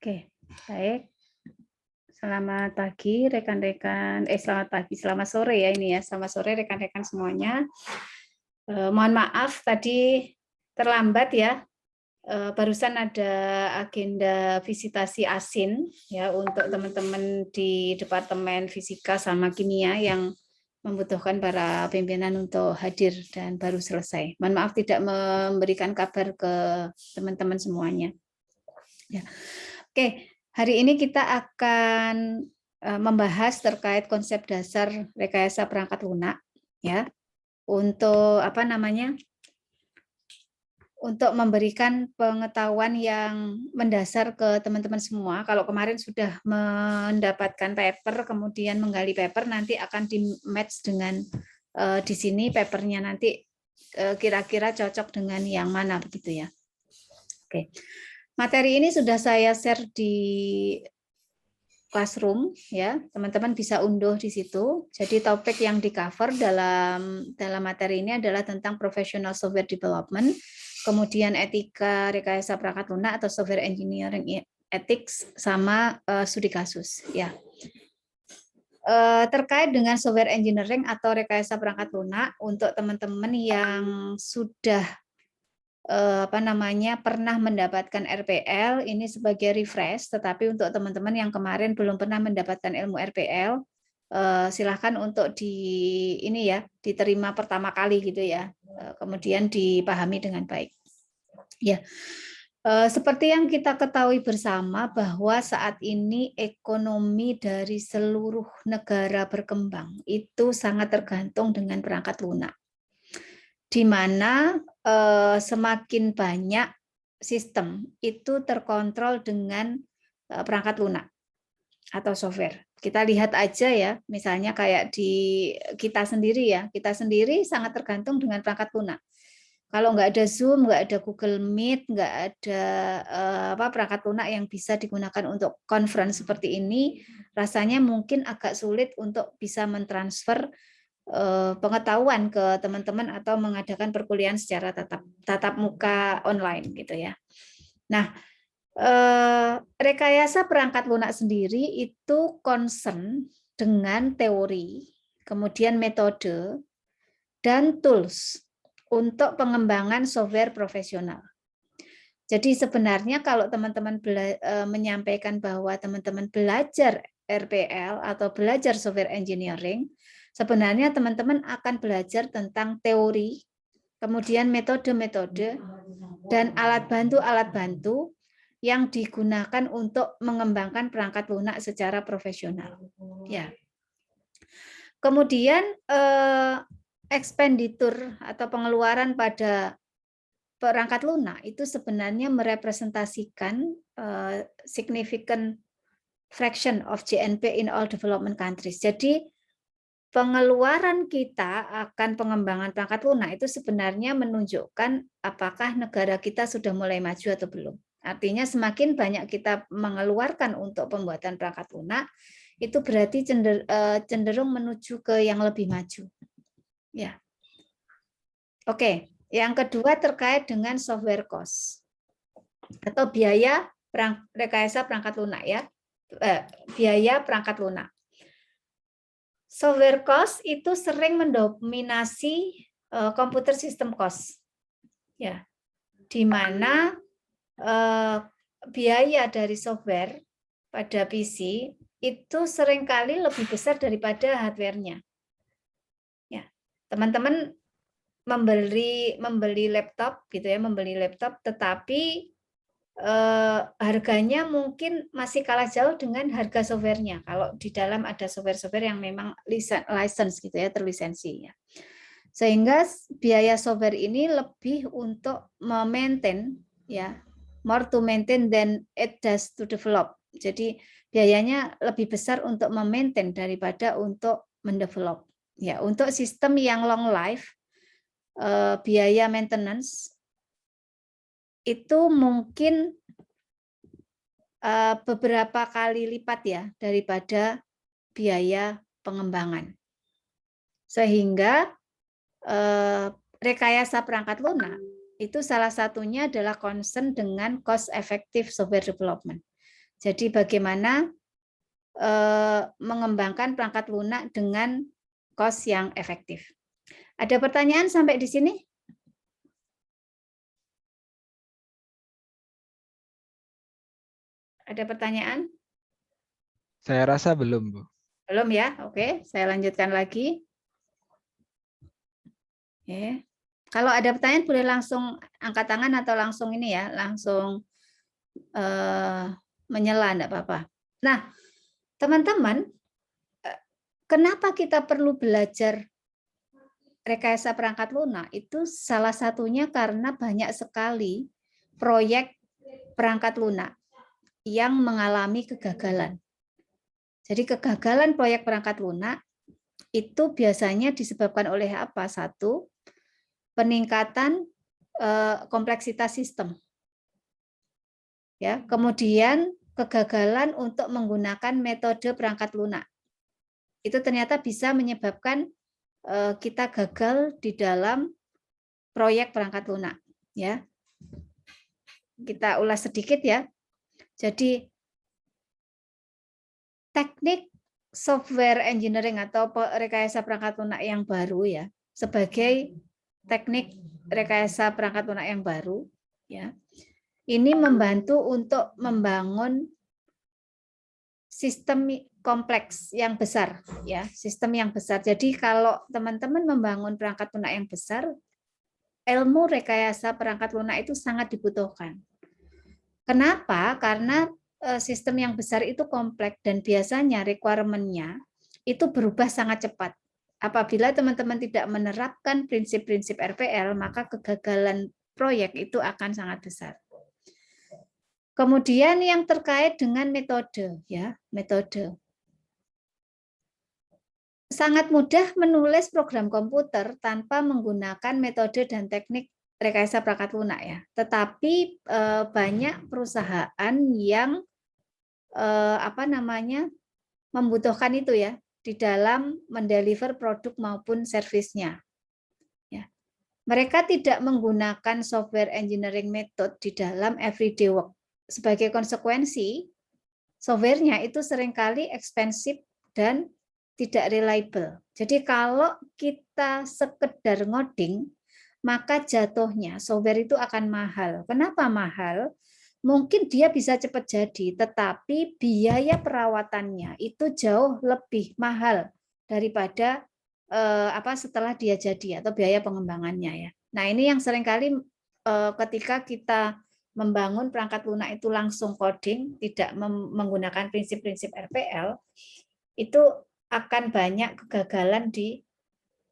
Oke, baik. Selamat pagi rekan-rekan, selamat pagi, selamat sore ya ini ya, selamat sore rekan-rekan semuanya. Mohon maaf tadi terlambat ya, barusan ada agenda visitasi ASIN ya untuk teman-teman di Departemen Fisika sama Kimia yang membutuhkan para pimpinan untuk hadir dan baru selesai. Mohon maaf tidak memberikan kabar ke teman-teman semuanya. Ya. Oke. Hari ini kita akan membahas terkait konsep dasar rekayasa perangkat lunak, ya, untuk untuk memberikan pengetahuan yang mendasar ke teman-teman semua. Kalau kemarin sudah mendapatkan paper, kemudian menggali paper, nanti akan di match dengan di sini papernya nanti kira-kira cocok dengan yang mana begitu ya. Oke. Materi ini sudah saya share di Classroom ya, teman-teman bisa unduh di situ. Jadi topik yang di cover dalam materi ini adalah tentang professional software development, kemudian etika rekayasa perangkat lunak atau software engineering ethics, sama studi kasus ya. Terkait dengan software engineering atau rekayasa perangkat lunak, untuk teman-teman yang sudah pernah mendapatkan RPL ini sebagai refresh, tetapi untuk teman-teman yang kemarin belum pernah mendapatkan ilmu RPL, silahkan untuk diterima pertama kali gitu ya, kemudian dipahami dengan baik. Ya, seperti yang kita ketahui bersama bahwa saat ini ekonomi dari seluruh negara berkembang itu sangat tergantung dengan perangkat lunak, di mana semakin banyak sistem itu terkontrol dengan perangkat lunak atau software. Kita lihat aja ya, misalnya kayak di kita sendiri ya, kita sendiri sangat tergantung dengan perangkat lunak. Kalau nggak ada Zoom, nggak ada Google Meet, nggak ada perangkat lunak yang bisa digunakan untuk conference seperti ini, rasanya mungkin agak sulit untuk bisa mentransfer pengetahuan ke teman-teman atau mengadakan perkuliahan secara tatap muka online gitu ya. Nah, rekayasa perangkat lunak sendiri itu concern dengan teori, kemudian metode dan tools untuk pengembangan software profesional. Jadi sebenarnya kalau teman-teman menyampaikan bahwa teman-teman belajar RPL atau belajar software engineering, sebenarnya teman-teman akan belajar tentang teori, kemudian metode-metode, dan alat bantu yang digunakan untuk mengembangkan perangkat lunak secara profesional. Ya. Kemudian expenditure atau pengeluaran pada perangkat lunak itu sebenarnya merepresentasikan significant fraction of GNP in all development countries. Jadi pengeluaran kita akan pengembangan perangkat lunak itu sebenarnya menunjukkan apakah negara kita sudah mulai maju atau belum. Artinya semakin banyak kita mengeluarkan untuk pembuatan perangkat lunak, itu berarti cenderung menuju ke yang lebih maju. Ya. Oke, yang kedua terkait dengan software cost atau biaya rekayasa perangkat lunak ya. Biaya perangkat lunak. Software cost itu sering mendominasi computer system cost, ya, di mana biaya dari software pada PC itu seringkali lebih besar daripada hardware-nya. Ya, teman-teman membeli laptop gitu ya, membeli laptop, tetapi harganya mungkin masih kalah jauh dengan harga softwarenya. Kalau di dalam ada software-software yang memang license gitu ya, terlisensi ya. Sehingga biaya software ini lebih untuk memaintain ya, more to maintain than it does to develop. Jadi biayanya lebih besar untuk memaintain daripada untuk mendevelop. Ya, untuk sistem yang long life, biaya maintenance itu mungkin beberapa kali lipat ya daripada biaya pengembangan. Sehingga rekayasa perangkat lunak itu salah satunya adalah concern dengan cost effective software development. Jadi bagaimana mengembangkan perangkat lunak dengan cost yang efektif. Ada pertanyaan sampai di sini? Ada pertanyaan? Saya rasa belum, Bu. Belum ya? Oke, saya lanjutkan lagi. Oke. Kalau ada pertanyaan boleh langsung angkat tangan atau langsung ini ya, langsung menyela, enggak apa-apa. Nah, teman-teman, kenapa kita perlu belajar rekayasa perangkat lunak? Itu salah satunya karena banyak sekali proyek perangkat lunak yang mengalami kegagalan. Jadi kegagalan proyek perangkat lunak itu biasanya disebabkan oleh apa? Satu, peningkatan kompleksitas sistem. Ya, kemudian kegagalan untuk menggunakan metode perangkat lunak. Itu ternyata bisa menyebabkan kita gagal di dalam proyek perangkat lunak, ya. Kita ulas sedikit ya. Jadi teknik software engineering atau rekayasa perangkat lunak yang baru ya, sebagai teknik rekayasa perangkat lunak yang baru ya. Ini membantu untuk membangun sistem kompleks yang besar ya, sistem yang besar. Jadi kalau teman-teman membangun perangkat lunak yang besar, ilmu rekayasa perangkat lunak itu sangat dibutuhkan. Kenapa? Karena sistem yang besar itu kompleks dan biasanya requirement-nya itu berubah sangat cepat. Apabila teman-teman tidak menerapkan prinsip-prinsip RPL, maka kegagalan proyek itu akan sangat besar. Kemudian yang terkait dengan metode, ya, metode. Sangat mudah menulis program komputer tanpa menggunakan metode dan teknik rekayasa perangkat lunak ya. Tetapi banyak perusahaan yang membutuhkan itu ya di dalam mendeliver produk maupun servisnya. Ya. Mereka tidak menggunakan software engineering method di dalam everyday work. Sebagai konsekuensi, softwarenya itu seringkali expensive dan tidak reliable. Jadi kalau kita sekedar ngoding, maka jatuhnya software itu akan mahal. Kenapa mahal? Mungkin dia bisa cepat jadi, tetapi biaya perawatannya itu jauh lebih mahal daripada setelah dia jadi atau biaya pengembangannya ya. Nah ini yang seringkali ketika kita membangun perangkat lunak itu langsung coding, tidak menggunakan prinsip-prinsip RPL, itu akan banyak kegagalan di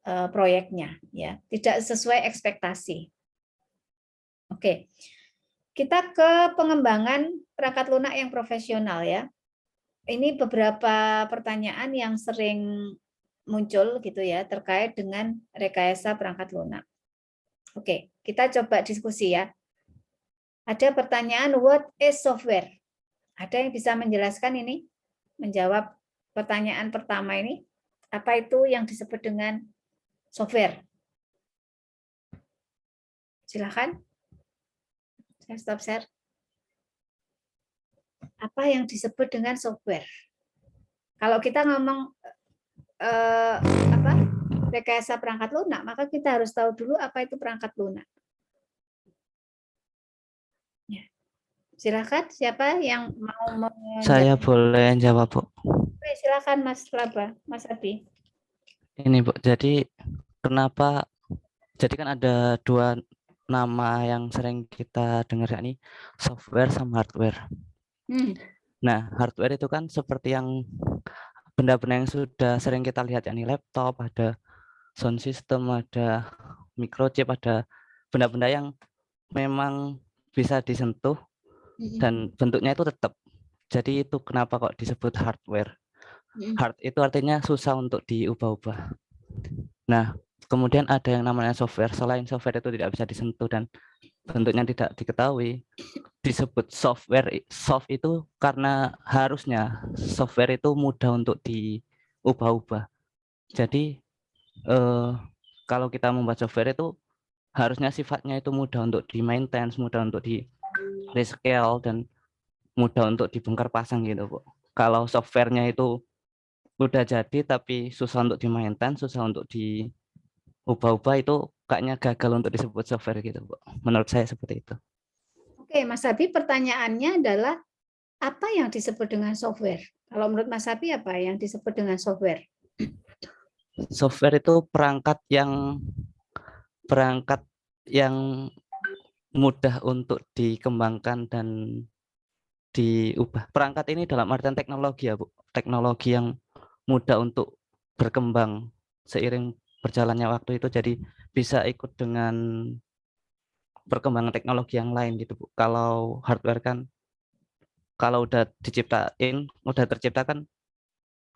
proyeknya, ya, tidak sesuai ekspektasi. Oke, kita ke pengembangan perangkat lunak yang profesional ya. Ini beberapa pertanyaan yang sering muncul gitu ya terkait dengan rekayasa perangkat lunak. Oke, kita coba diskusi ya. Ada pertanyaan, what is software? Ada yang bisa menjelaskan ini? Menjawab pertanyaan pertama ini. Apa itu yang disebut dengan software? Silakan. Saya stop share. Apa yang disebut dengan software? Kalau kita ngomong rekayasa perangkat lunak, maka kita harus tahu dulu apa itu perangkat lunak. Ya. Silakan, siapa yang mau menjawab? Saya boleh jawab, Bu. Silakan Mas Laba, Mas Abi. Ini, Bu. Jadi kenapa? Jadi kan ada dua nama yang sering kita dengar, yakni software sama hardware. Nah, hardware itu kan seperti yang benda-benda yang sudah sering kita lihat, yakni laptop, ada sound system, ada microchip, ada benda-benda yang memang bisa disentuh dan bentuknya itu tetap. Jadi itu kenapa kok disebut hardware. Hard itu artinya susah untuk diubah-ubah. Nah, kemudian ada yang namanya software. Selain software itu tidak bisa disentuh dan bentuknya tidak diketahui, disebut software. Soft itu karena harusnya software itu mudah untuk diubah-ubah. Jadi kalau kita membuat software itu harusnya sifatnya itu mudah untuk di maintenance, mudah untuk di rescale, dan mudah untuk dibongkar pasang gitu, Bu. Kalau softwarenya itu udah jadi tapi susah untuk dimainkan, susah untuk diubah-ubah, itu kayaknya gagal untuk disebut software gitu, Bu. Menurut saya seperti itu. Oke, Mas Abi, pertanyaannya adalah apa yang disebut dengan software? Kalau menurut Mas Abi apa yang disebut dengan software? Software itu perangkat yang mudah untuk dikembangkan dan diubah. Perangkat ini dalam artian teknologi ya, Bu. Teknologi yang mudah untuk berkembang seiring berjalannya waktu itu, jadi bisa ikut dengan perkembangan teknologi yang lain gitu, Bu. Kalau hardware kan kalau udah terciptakan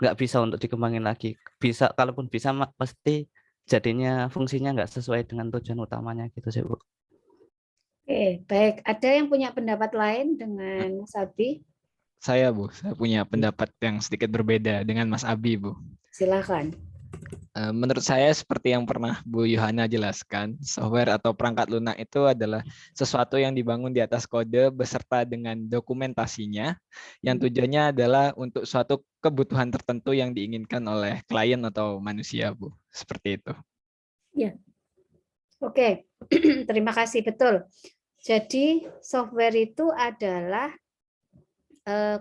nggak bisa untuk dikembangin lagi. Bisa, kalaupun bisa pasti jadinya fungsinya nggak sesuai dengan tujuan utamanya gitu sih, Bu. Oke, baik. Ada yang punya pendapat lain dengan Mas Abi? Saya, Bu, saya punya pendapat yang sedikit berbeda dengan Mas Abi, Bu. Silakan. Menurut saya seperti yang pernah Bu Yohana jelaskan, software atau perangkat lunak itu adalah sesuatu yang dibangun di atas kode beserta dengan dokumentasinya, yang tujuannya adalah untuk suatu kebutuhan tertentu yang diinginkan oleh klien atau manusia, Bu. Seperti itu. Ya, oke. Terima kasih, betul. Jadi software itu adalah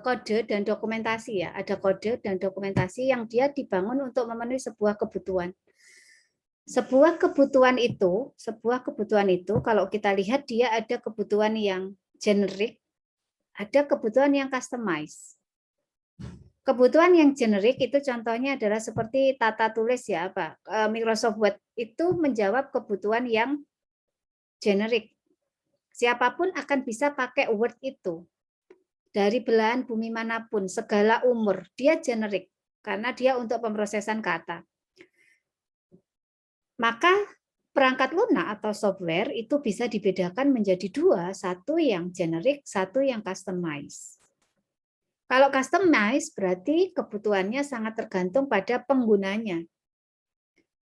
kode dan dokumentasi ya. Ada kode dan dokumentasi yang dia dibangun untuk memenuhi sebuah kebutuhan. Sebuah kebutuhan itu kalau kita lihat dia ada kebutuhan yang generik, ada kebutuhan yang customized. Kebutuhan yang generik itu contohnya adalah seperti tata tulis ya, apa Microsoft Word itu menjawab kebutuhan yang generik. Siapapun akan bisa pakai Word itu. Dari belahan bumi manapun, segala umur, dia generik karena dia untuk pemrosesan kata. Maka perangkat lunak atau software itu bisa dibedakan menjadi dua, satu yang generik, satu yang customized. Kalau customized berarti kebutuhannya sangat tergantung pada penggunanya.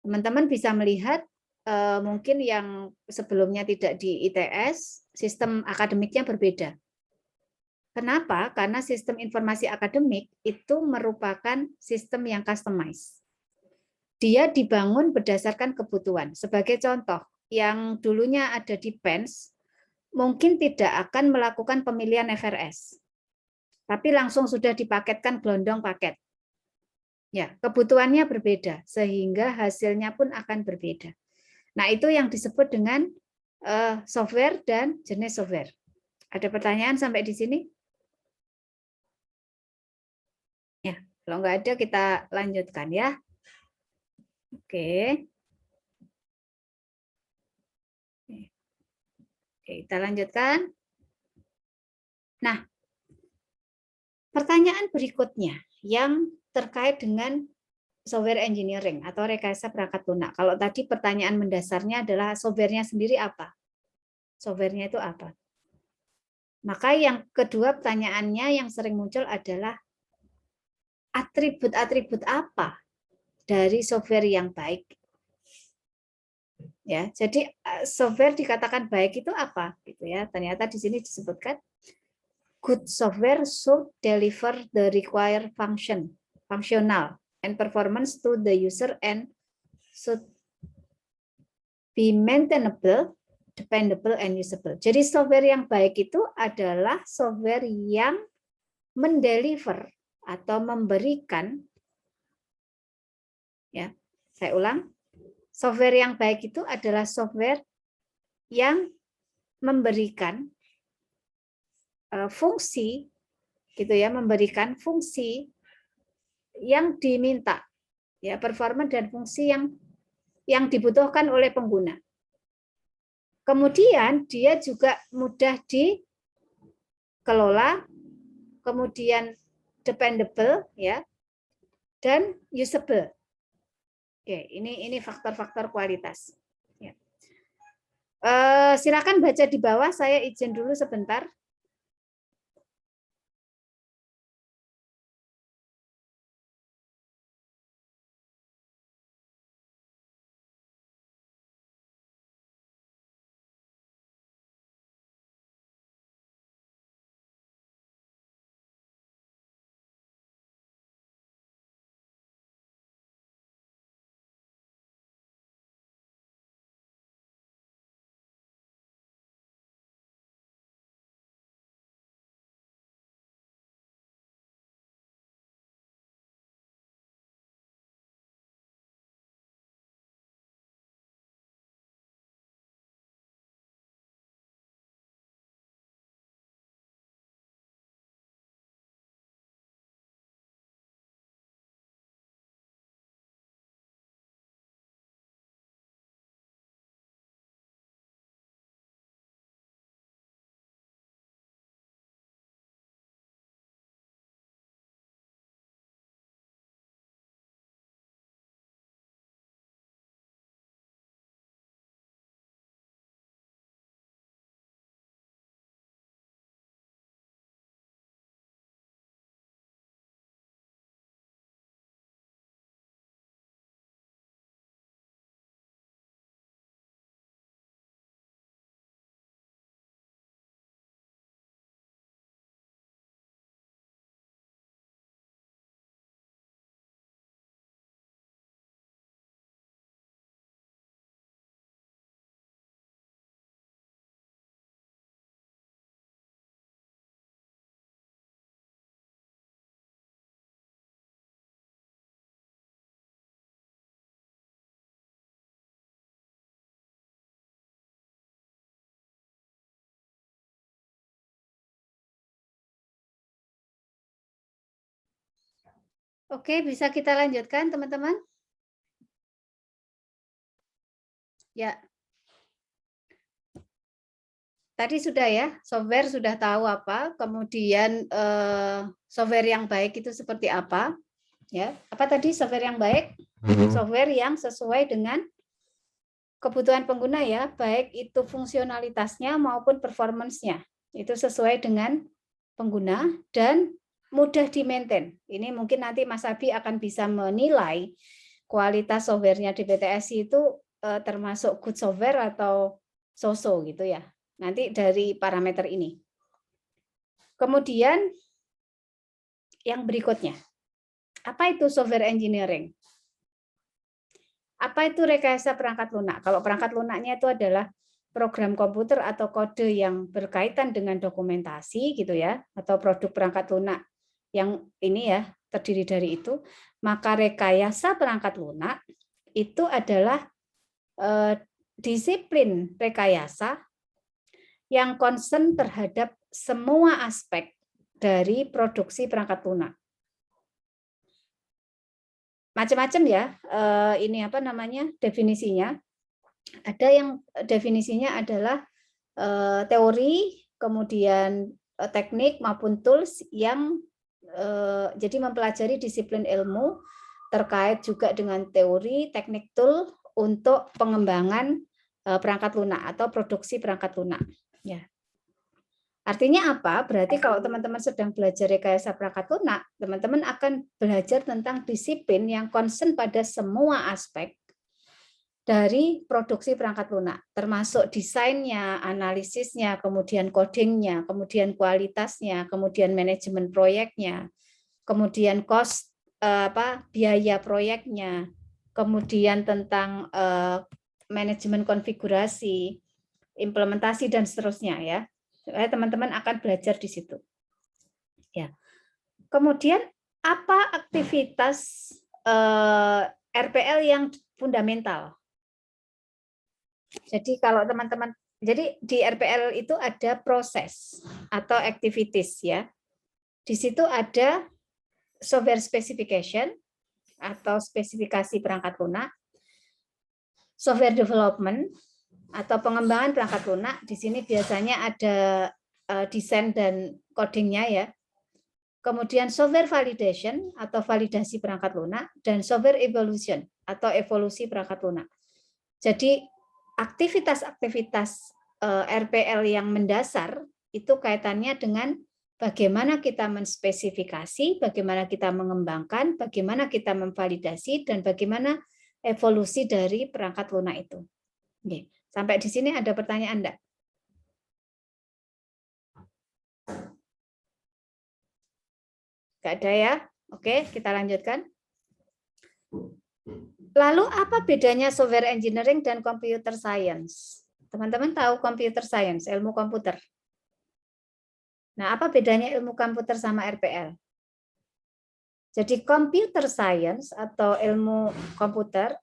Teman-teman bisa melihat mungkin yang sebelumnya tidak di ITS, sistem akademiknya berbeda. Kenapa? Karena sistem informasi akademik itu merupakan sistem yang customized. Dia dibangun berdasarkan kebutuhan. Sebagai contoh, yang dulunya ada di PENS, mungkin tidak akan melakukan pemilihan FRS, tapi langsung sudah dipaketkan gelondong paket. Ya, kebutuhannya berbeda, sehingga hasilnya pun akan berbeda. Nah, itu yang disebut dengan software dan jenis software. Ada pertanyaan sampai di sini? Ya, kalau nggak ada kita lanjutkan ya. Oke. Oke, kita lanjutkan. Nah, pertanyaan berikutnya yang terkait dengan software engineering atau rekayasa perangkat lunak. Kalau tadi pertanyaan mendasarnya adalah softwarenya sendiri apa? Softwarenya itu apa? Maka yang kedua pertanyaannya yang sering muncul adalah atribut-atribut apa dari software yang baik? Ya, jadi software dikatakan baik itu apa? Gitu ya. Ternyata di sini disebutkan good software should deliver the required functional and performance to the user and should be maintainable, dependable, and usable. Jadi software yang baik itu adalah software yang mendeliver atau memberikan, ya, saya ulang, software yang baik itu adalah software yang memberikan fungsi, gitu ya, memberikan fungsi yang diminta, ya, performa dan fungsi yang dibutuhkan oleh pengguna. Kemudian dia juga mudah dikelola, kemudian dependable, ya, dan usable. Oke, ini faktor-faktor kualitas. Ya. Silakan baca di bawah. Saya izin dulu sebentar. Oke, bisa kita lanjutkan, teman-teman? Ya. Tadi sudah ya, software sudah tahu apa, kemudian software yang baik itu seperti apa, ya. Apa tadi software yang baik? Software yang sesuai dengan kebutuhan pengguna ya, baik itu fungsionalitasnya maupun performance-nya. Itu sesuai dengan pengguna dan mudah di-maintain. Ini mungkin nanti Mas Abi akan bisa menilai kualitas software-nya di PTSI itu termasuk good software atau so-so gitu ya. Nanti dari parameter ini. Kemudian yang berikutnya. Apa itu software engineering? Apa itu rekayasa perangkat lunak? Kalau perangkat lunaknya itu adalah program komputer atau kode yang berkaitan dengan dokumentasi gitu ya, atau produk perangkat lunak yang ini ya terdiri dari itu, maka rekayasa perangkat lunak itu adalah disiplin rekayasa yang concern terhadap semua aspek dari produksi perangkat lunak. Macam-macam ya, ini apa namanya definisinya. Ada yang definisinya adalah teori, kemudian teknik maupun tools yang jadi mempelajari disiplin ilmu terkait juga dengan teori, teknik, tool untuk pengembangan perangkat lunak atau produksi perangkat lunak. Ya. Artinya apa? Berarti kalau teman-teman sedang belajar rekayasa perangkat lunak, teman-teman akan belajar tentang disiplin yang concern pada semua aspek dari produksi perangkat lunak, termasuk desainnya, analisisnya, kemudian codingnya, kemudian kualitasnya, kemudian manajemen proyeknya, kemudian cost biaya proyeknya, kemudian tentang manajemen konfigurasi, implementasi dan seterusnya ya. Teman-teman akan belajar di situ. Ya. Kemudian apa aktivitas RPL yang fundamental? Jadi kalau teman-teman, jadi di RPL itu ada proses atau activities ya. Di situ ada software specification atau spesifikasi perangkat lunak, software development atau pengembangan perangkat lunak. Di sini biasanya ada desain dan codingnya ya. Kemudian software validation atau validasi perangkat lunak dan software evolution atau evolusi perangkat lunak. Jadi aktivitas-aktivitas RPL yang mendasar itu kaitannya dengan bagaimana kita menspesifikasi, bagaimana kita mengembangkan, bagaimana kita memvalidasi, dan bagaimana evolusi dari perangkat lunak itu. Oke. Sampai di sini ada pertanyaan enggak? Enggak ada ya? Oke, kita lanjutkan. Lalu apa bedanya software engineering dan computer science? Teman-teman tahu computer science, ilmu komputer. Nah, apa bedanya ilmu komputer sama RPL? Jadi computer science atau ilmu komputer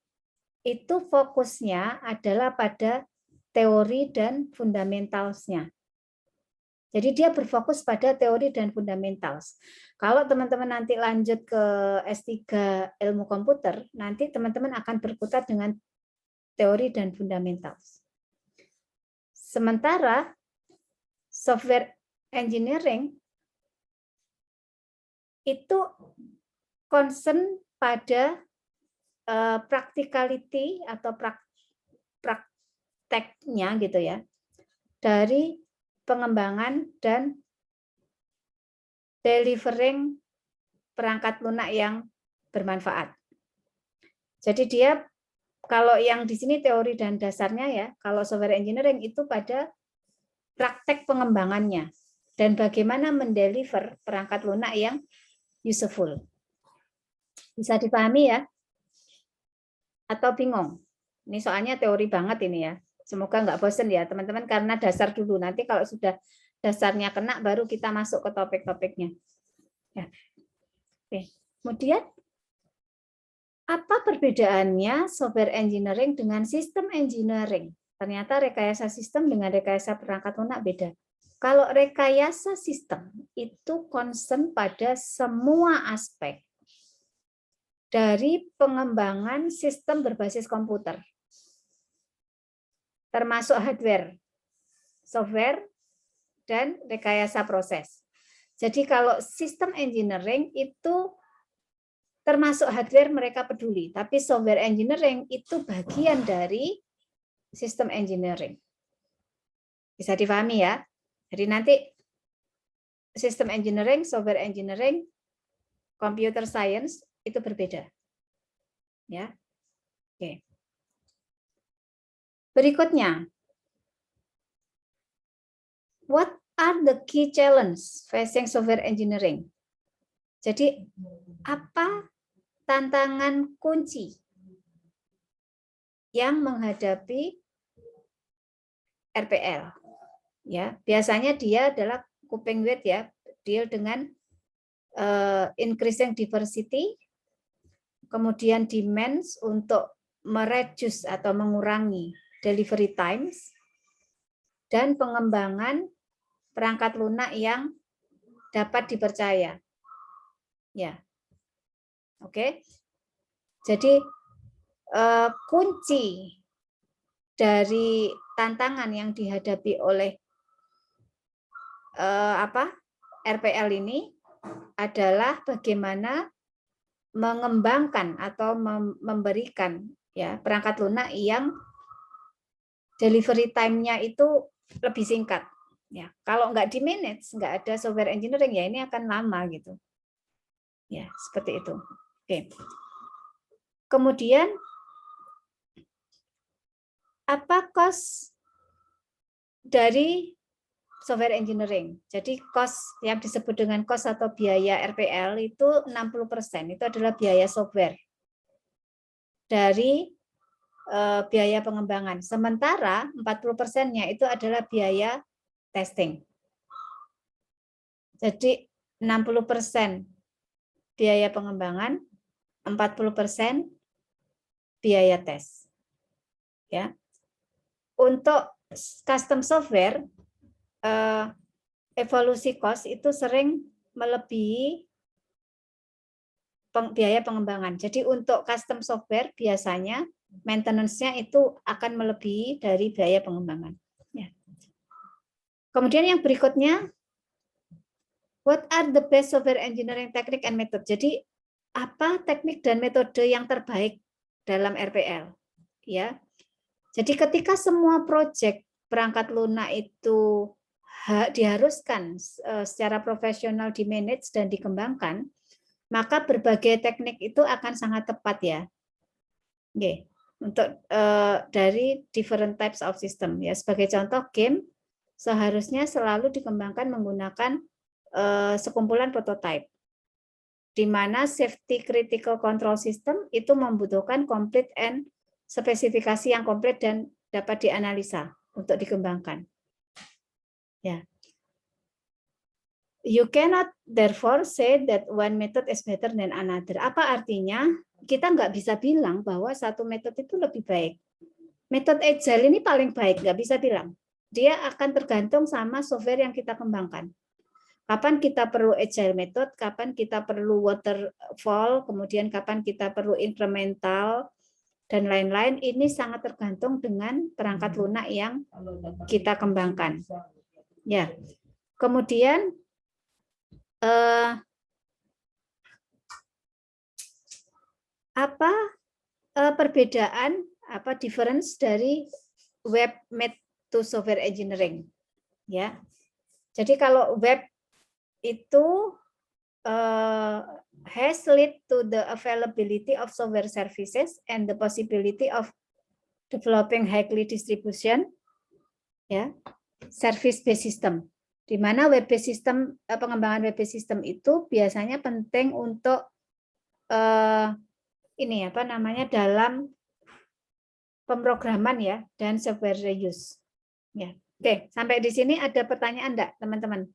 itu fokusnya adalah pada teori dan fundamentalsnya. Jadi dia berfokus pada teori dan fundamentals. Kalau teman-teman nanti lanjut ke S3 ilmu komputer, nanti teman-teman akan berkutat dengan teori dan fundamentals. Sementara software engineering itu concern pada practicality atau prakteknya gitu ya, dari pengembangan dan delivering perangkat lunak yang bermanfaat. Jadi dia kalau yang di sini teori dan dasarnya ya, kalau software engineering itu pada praktek pengembangannya dan bagaimana mendeliver perangkat lunak yang useful. Bisa dipahami ya? Atau bingung? Ini soalnya teori banget ini ya. Semoga nggak bosen ya teman-teman karena dasar dulu. Nanti kalau sudah dasarnya kena baru kita masuk ke topik-topiknya. Ya. Oke. Kemudian apa perbedaannya software engineering dengan sistem engineering? Ternyata rekayasa sistem dengan rekayasa perangkat lunak beda. Kalau rekayasa sistem itu concern pada semua aspek dari pengembangan sistem berbasis komputer, termasuk hardware, software, dan rekayasa proses. Jadi kalau sistem engineering itu termasuk hardware mereka peduli, tapi software engineering itu bagian dari sistem engineering. Bisa dipahami ya? Jadi nanti sistem engineering, software engineering, computer science itu berbeda. Ya. Oke. Berikutnya, what are the key challenges facing software engineering? Jadi apa tantangan kunci yang menghadapi RPL? Ya, biasanya dia adalah coping with ya, deal dengan increasing diversity, kemudian demands untuk mereduce atau mengurangi delivery times, dan pengembangan perangkat lunak yang dapat dipercaya. Ya, oke. Jadi kunci dari tantangan yang dihadapi oleh RPL ini adalah bagaimana mengembangkan atau memberikan ya perangkat lunak yang delivery time-nya itu lebih singkat. Ya, kalau nggak di manage, nggak ada software engineering ya ini akan lama gitu. Ya, seperti itu. Oke. Kemudian apa cost dari software engineering? Jadi cost yang disebut dengan cost atau biaya RPL itu 60% itu adalah biaya software dari biaya pengembangan. Sementara 40%-nya itu adalah biaya testing. Jadi 60% biaya pengembangan, 40% biaya tes. Ya. Untuk custom software, evolusi cost itu sering melebihi biaya pengembangan. Jadi untuk custom software biasanya maintenance-nya itu akan melebihi dari biaya pengembangan. Ya. Kemudian yang berikutnya, what are the best software engineering technique and method? Jadi apa teknik dan metode yang terbaik dalam RPL? Ya. Jadi ketika semua proyek perangkat lunak itu diharuskan secara profesional di-manage dan dikembangkan, maka berbagai teknik itu akan sangat tepat ya. Oke. Untuk dari different types of system ya. Sebagai contoh, game seharusnya selalu dikembangkan menggunakan sekumpulan prototype, di mana safety critical control system itu membutuhkan complete and spesifikasi yang komplit dan dapat dianalisa untuk dikembangkan. Ya. You cannot therefore say that one method is better than another. Apa artinya? Kita nggak bisa bilang bahwa satu metode itu lebih baik. Metode Agile ini paling baik, nggak bisa bilang. Dia akan tergantung sama software yang kita kembangkan. Kapan kita perlu Agile method, kapan kita perlu waterfall, kemudian kapan kita perlu incremental, dan lain-lain, ini sangat tergantung dengan perangkat lunak yang kita kembangkan. Ya, kemudian apa perbedaan, apa difference dari web made to software engineering? Ya, jadi kalau web itu has led to the availability of software services and the possibility of developing highly distribution, ya, service-based system. Di mana web-based system, pengembangan web-based system itu biasanya penting untuk ini apa namanya dalam pemrograman ya dan software reuse. Ya, oke, sampai di sini ada pertanyaan enggak, teman-teman?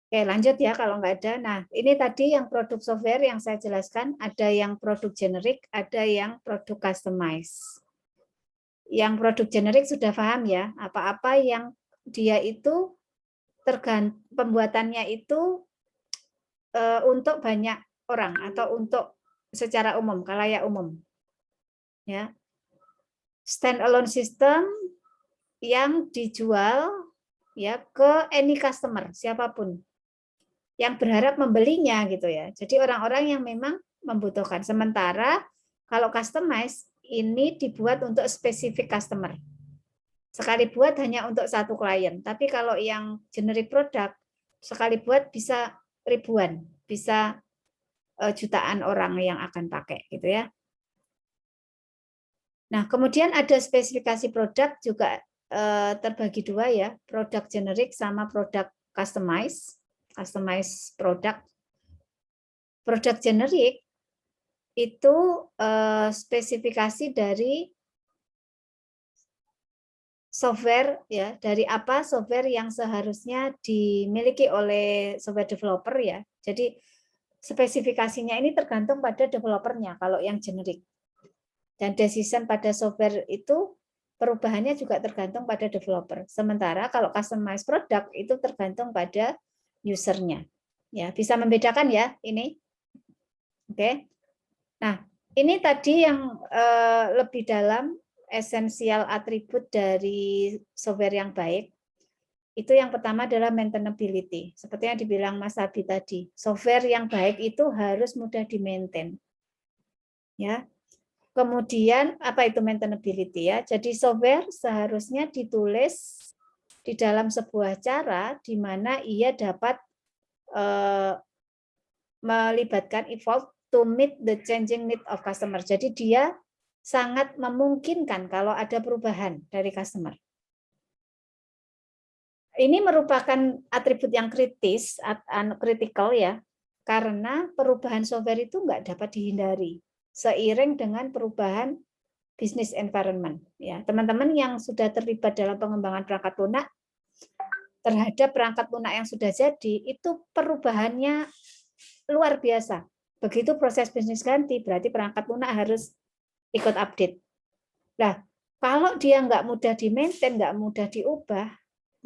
Oke, lanjut ya kalau nggak ada. Nah, ini tadi yang produk software yang saya jelaskan, ada yang produk generik, ada yang produk customize. Yang produk generik sudah paham ya, apa-apa yang dia itu pembuatannya itu untuk banyak orang atau untuk secara umum, khalayak umum. Ya. Stand-alone system yang dijual ya ke any customer, siapapun yang berharap membelinya gitu ya. Jadi orang-orang yang memang membutuhkan. Sementara kalau customize ini dibuat untuk spesifik customer. Sekali buat hanya untuk satu klien. Tapi kalau yang generic product sekali buat bisa ribuan, bisa jutaan orang yang akan pakai gitu ya. Nah, kemudian ada spesifikasi produk juga terbagi dua ya, produk generic sama produk customized produk. Produk generic itu spesifikasi dari software ya, dari apa software yang seharusnya dimiliki oleh software developer ya. Jadi spesifikasinya ini tergantung pada developernya kalau yang generik. Dan decision pada software itu perubahannya juga tergantung pada developer. Sementara kalau customized product itu tergantung pada usernya. Ya, bisa membedakan ya ini. Oke. Nah, ini tadi yang lebih dalam esensial atribut dari software yang baik. Itu yang pertama adalah maintainability. Seperti yang dibilang Mas Abi tadi, software yang baik itu harus mudah di-maintain. Ya. Kemudian apa itu maintainability ya? Jadi software seharusnya ditulis di dalam sebuah cara di mana ia dapat melibatkan evolve to meet the changing need of customer. Jadi dia sangat memungkinkan kalau ada perubahan dari customer. Ini merupakan atribut yang kritis, kritikal ya, karena perubahan software itu nggak dapat dihindari seiring dengan perubahan business environment. Ya, teman-teman yang sudah terlibat dalam pengembangan perangkat lunak terhadap perangkat lunak yang sudah jadi itu perubahannya luar biasa. Begitu proses bisnis ganti, berarti perangkat lunak harus ikut update. Nah, kalau dia nggak mudah di-maintain, nggak mudah diubah,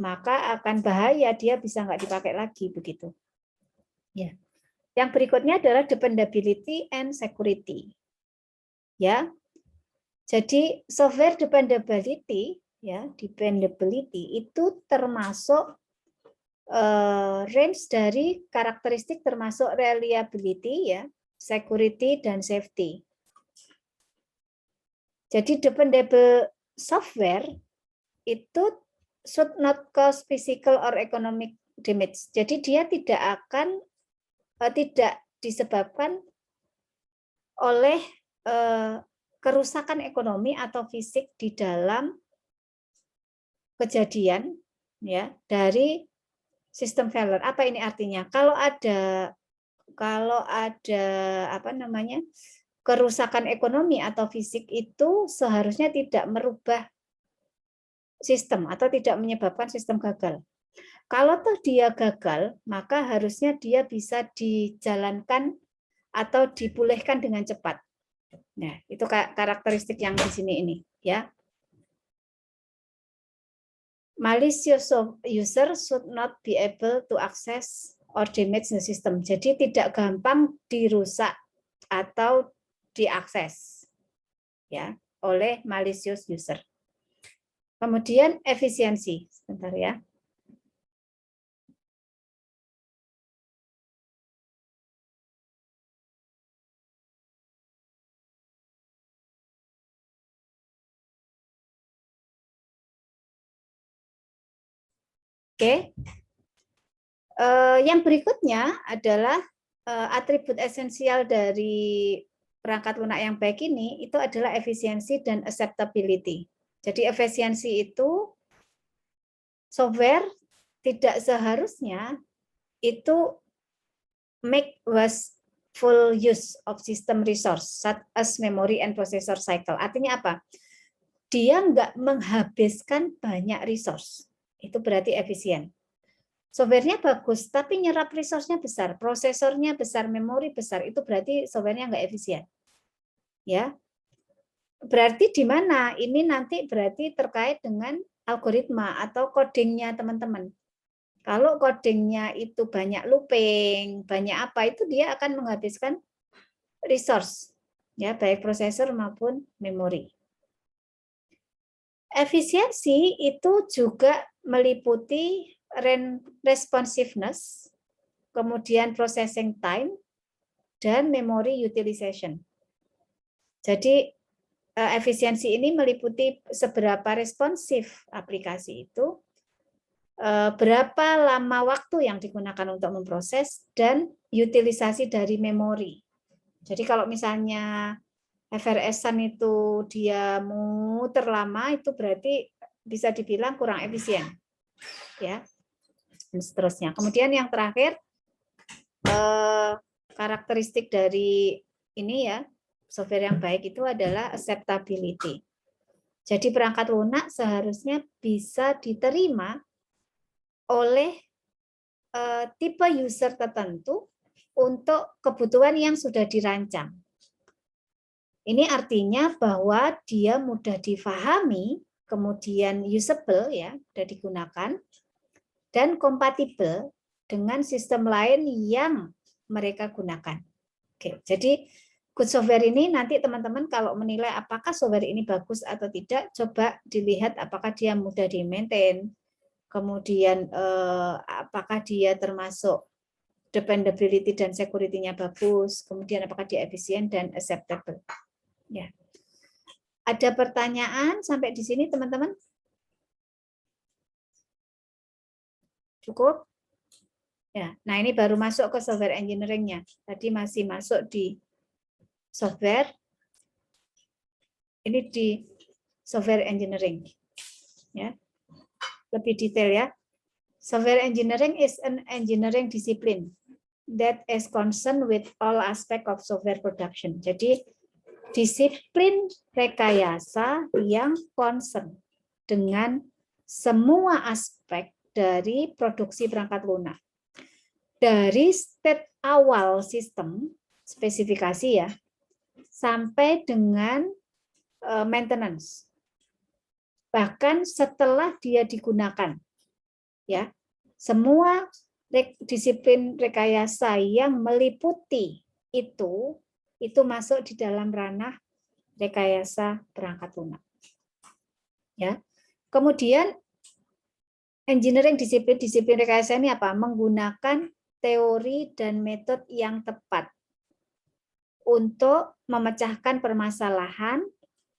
maka akan bahaya, dia bisa nggak dipakai lagi begitu. Ya. Yang berikutnya adalah dependability and security. Ya. Jadi software dependability, ya, dependability itu termasuk range dari karakteristik termasuk reliability ya, security dan safety. Jadi dependable software itu should not cause physical or economic damage. Jadi dia tidak akan tidak disebabkan oleh kerusakan ekonomi atau fisik di dalam kejadian ya dari sistem failure. Apa ini artinya? Kalau ada apa namanya? Kerusakan ekonomi atau fisik itu seharusnya tidak merubah sistem atau tidak menyebabkan sistem gagal. Kalau toh dia gagal, maka harusnya dia bisa dijalankan atau dipulihkan dengan cepat. Nah, itu karakteristik yang di sini ini, ya. Malicious user should not be able to access or damage the system. Jadi tidak gampang dirusak atau diakses ya oleh malicious user. Kemudian efisiensi, sebentar ya. Oke. Yang berikutnya adalah atribut esensial dari perangkat lunak yang baik ini itu adalah efisiensi dan acceptability. Jadi efisiensi itu software tidak seharusnya itu make wasteful use of system resource such as memory and processor cycle. Artinya apa? Dia nggak menghabiskan banyak resource. Itu berarti efisien. Softwarenya bagus, tapi nyerap resource-nya besar, prosesornya besar, memori besar, itu berarti softwarenya nggak efisien. Ya, berarti di mana? Ini nanti berarti terkait dengan algoritma atau codingnya teman-teman. Kalau codingnya itu banyak looping, banyak apa, itu dia akan menghabiskan resource, ya, baik prosesor maupun memori. Efisiensi itu juga meliputi responsiveness, kemudian processing time, dan memory utilization. Jadi efisiensi ini meliputi seberapa responsif aplikasi itu, berapa lama waktu yang digunakan untuk memproses, dan utilisasi dari memori. Jadi kalau misalnya FRS-an itu dia muter lama, itu berarti bisa dibilang kurang efisien, ya, dan seterusnya. Kemudian yang terakhir, karakteristik dari ini, ya, software yang baik itu adalah acceptability. Jadi perangkat lunak seharusnya bisa diterima oleh tipe user tertentu untuk kebutuhan yang sudah dirancang. Ini artinya bahwa dia mudah difahami, kemudian usable, ya, mudah digunakan, dan kompatibel dengan sistem lain yang mereka gunakan. Oke, jadi good software ini nanti teman-teman kalau menilai apakah software ini bagus atau tidak, coba dilihat apakah dia mudah di-maintain, kemudian apakah dia termasuk dependability dan security-nya bagus, kemudian apakah dia efisien dan acceptable. Ya. Ada pertanyaan sampai di sini, teman-teman? Cukup? Ya. Nah, ini baru masuk ke software engineering-nya. Tadi masih masuk di software. Ini di software engineering. Ya. Lebih detail, ya. Software engineering is an engineering discipline that is concerned with all aspect of software production. Jadi disiplin rekayasa yang concern dengan semua aspek dari produksi perangkat lunak. Dari state awal sistem, spesifikasi, ya, sampai dengan maintenance. Bahkan setelah dia digunakan, ya, semua disiplin rekayasa yang meliputi itu masuk di dalam ranah rekayasa perangkat lunak. Ya. Kemudian engineering disiplin rekayasa ini apa? Menggunakan teori dan metode yang tepat untuk memecahkan permasalahan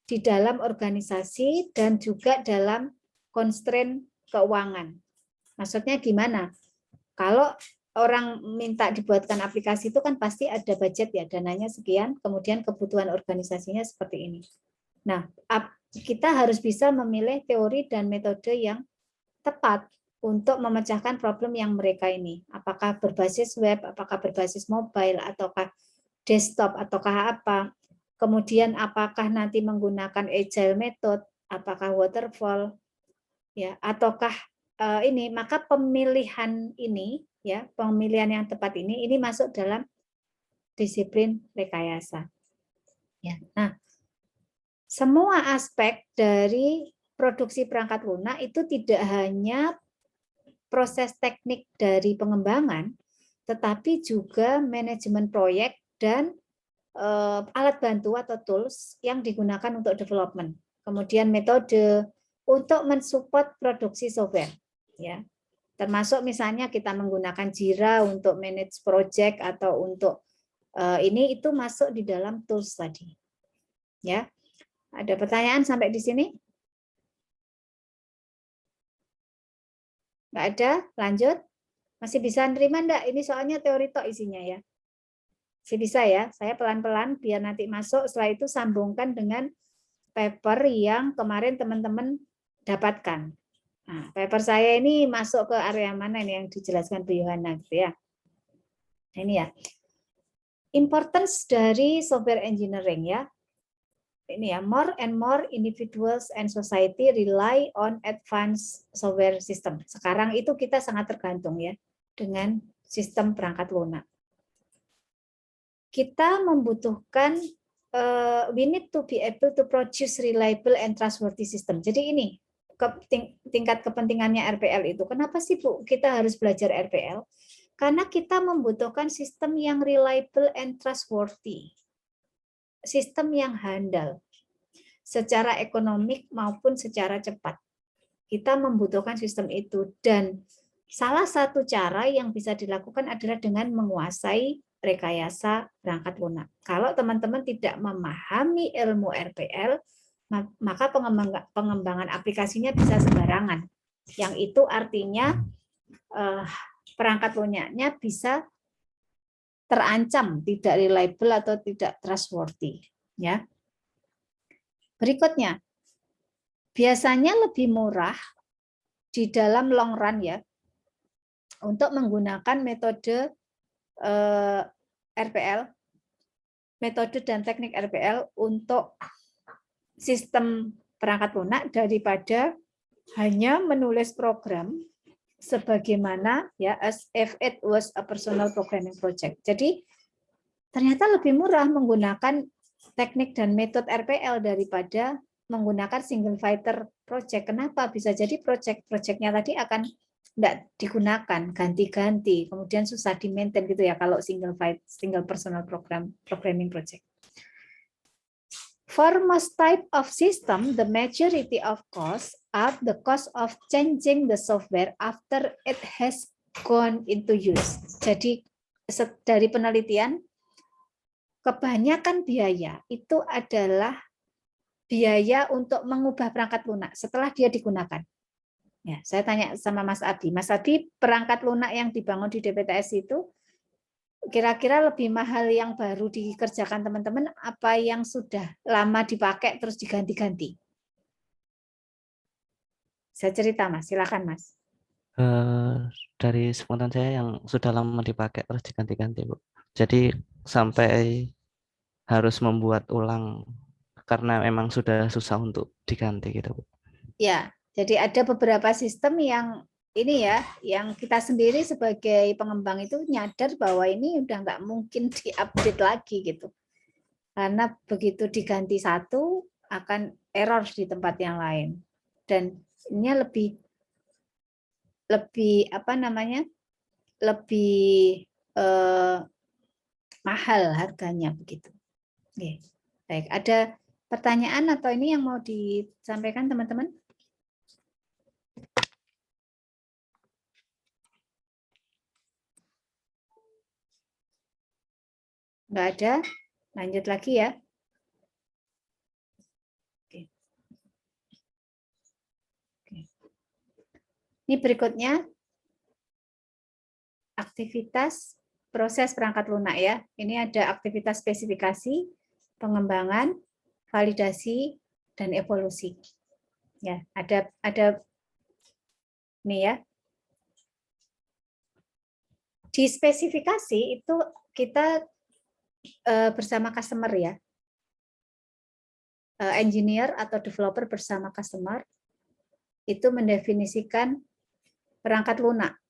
di dalam organisasi dan juga dalam constraint keuangan. Maksudnya gimana? Kalau orang minta dibuatkan aplikasi itu kan pasti ada budget, ya, dananya sekian, kemudian kebutuhan organisasinya seperti ini. Nah, kita harus bisa memilih teori dan metode yang tepat untuk memecahkan problem yang mereka ini. Apakah berbasis web, apakah berbasis mobile, ataukah desktop, ataukah apa. Kemudian apakah nanti menggunakan agile method, apakah waterfall, ya, ataukah ini, maka pemilihan ini, ya, pemilihan yang tepat ini masuk dalam disiplin rekayasa. Ya. Nah, semua aspek dari produksi perangkat lunak itu tidak hanya proses teknik dari pengembangan, tetapi juga manajemen proyek dan alat bantu atau tools yang digunakan untuk development. Kemudian metode untuk mensupport produksi software, ya. Termasuk misalnya kita menggunakan Jira untuk manage project atau untuk ini, itu masuk di dalam tools tadi. Ya. Ada pertanyaan sampai di sini? Nggak ada? Lanjut. Masih bisa nerima enggak? Ini soalnya teori tok isinya, ya. Masih bisa, ya. Saya pelan-pelan biar nanti masuk, setelah itu sambungkan dengan paper yang kemarin teman-teman dapatkan. Nah, paper saya ini masuk ke area mana ini yang dijelaskan Bu Yohana, gitu, ya. Ini, ya. Importance dari software engineering, ya. Ini, ya, more and more individuals and society rely on advanced software system. Sekarang itu kita sangat tergantung, ya, dengan sistem perangkat lunak. Kita membutuhkan we need to be able to produce reliable and trustworthy system. Jadi ini, tingkat kepentingannya RPL itu. Kenapa sih Bu kita harus belajar RPL? Karena kita membutuhkan sistem yang reliable and trustworthy. Sistem yang handal secara ekonomik maupun secara cepat. Kita membutuhkan sistem itu, dan salah satu cara yang bisa dilakukan adalah dengan menguasai rekayasa perangkat lunak. Kalau teman-teman tidak memahami ilmu RPL, maka pengembangan aplikasinya bisa sembarangan. Yang itu artinya perangkat lunaknya bisa terancam tidak reliable atau tidak trustworthy. Ya. Berikutnya, biasanya lebih murah di dalam long run ya untuk menggunakan metode RPL, metode dan teknik RPL untuk sistem perangkat lunak daripada hanya menulis program sebagaimana ya as if it was a personal programming project. Jadi ternyata lebih murah menggunakan teknik dan metode RPL daripada menggunakan single fighter project. Kenapa? Bisa jadi project-projectnya tadi akan tidak digunakan, ganti-ganti, kemudian susah di-maintain gitu ya kalau single personal programming project. For most type of system, the majority of costs are the cost of changing the software after it has gone into use. Jadi dari penelitian, kebanyakan biaya itu adalah biaya untuk mengubah perangkat lunak setelah dia digunakan. Ya, saya tanya sama Mas Abi. Mas Abi, perangkat lunak yang dibangun di DPTS itu kira-kira lebih mahal yang baru dikerjakan teman-teman apa yang sudah lama dipakai terus diganti-ganti? Saya cerita Mas, silakan Mas. Dari spontan saya yang sudah lama dipakai terus diganti-ganti, Bu. Jadi sampai harus membuat ulang karena memang sudah susah untuk diganti gitu, Bu. Ya, jadi ada beberapa sistem yang ini ya, yang kita sendiri sebagai pengembang itu nyadar bahwa ini udah nggak mungkin diupdate lagi gitu. Karena begitu diganti satu akan error di tempat yang lain. Dan ini lebih apa namanya? Lebih mahal harganya begitu. Oke. Baik, ada pertanyaan atau ini yang mau disampaikan teman-teman? Enggak ada? Lanjut lagi ya. Oke. Oke. Ini berikutnya aktivitas proses perangkat lunak ya. Ini ada aktivitas spesifikasi, pengembangan, validasi, dan evolusi. Ya, ada nih ya. Di spesifikasi itu kita bersama customer ya. Engineer atau developer bersama customer itu mendefinisikan perangkat lunak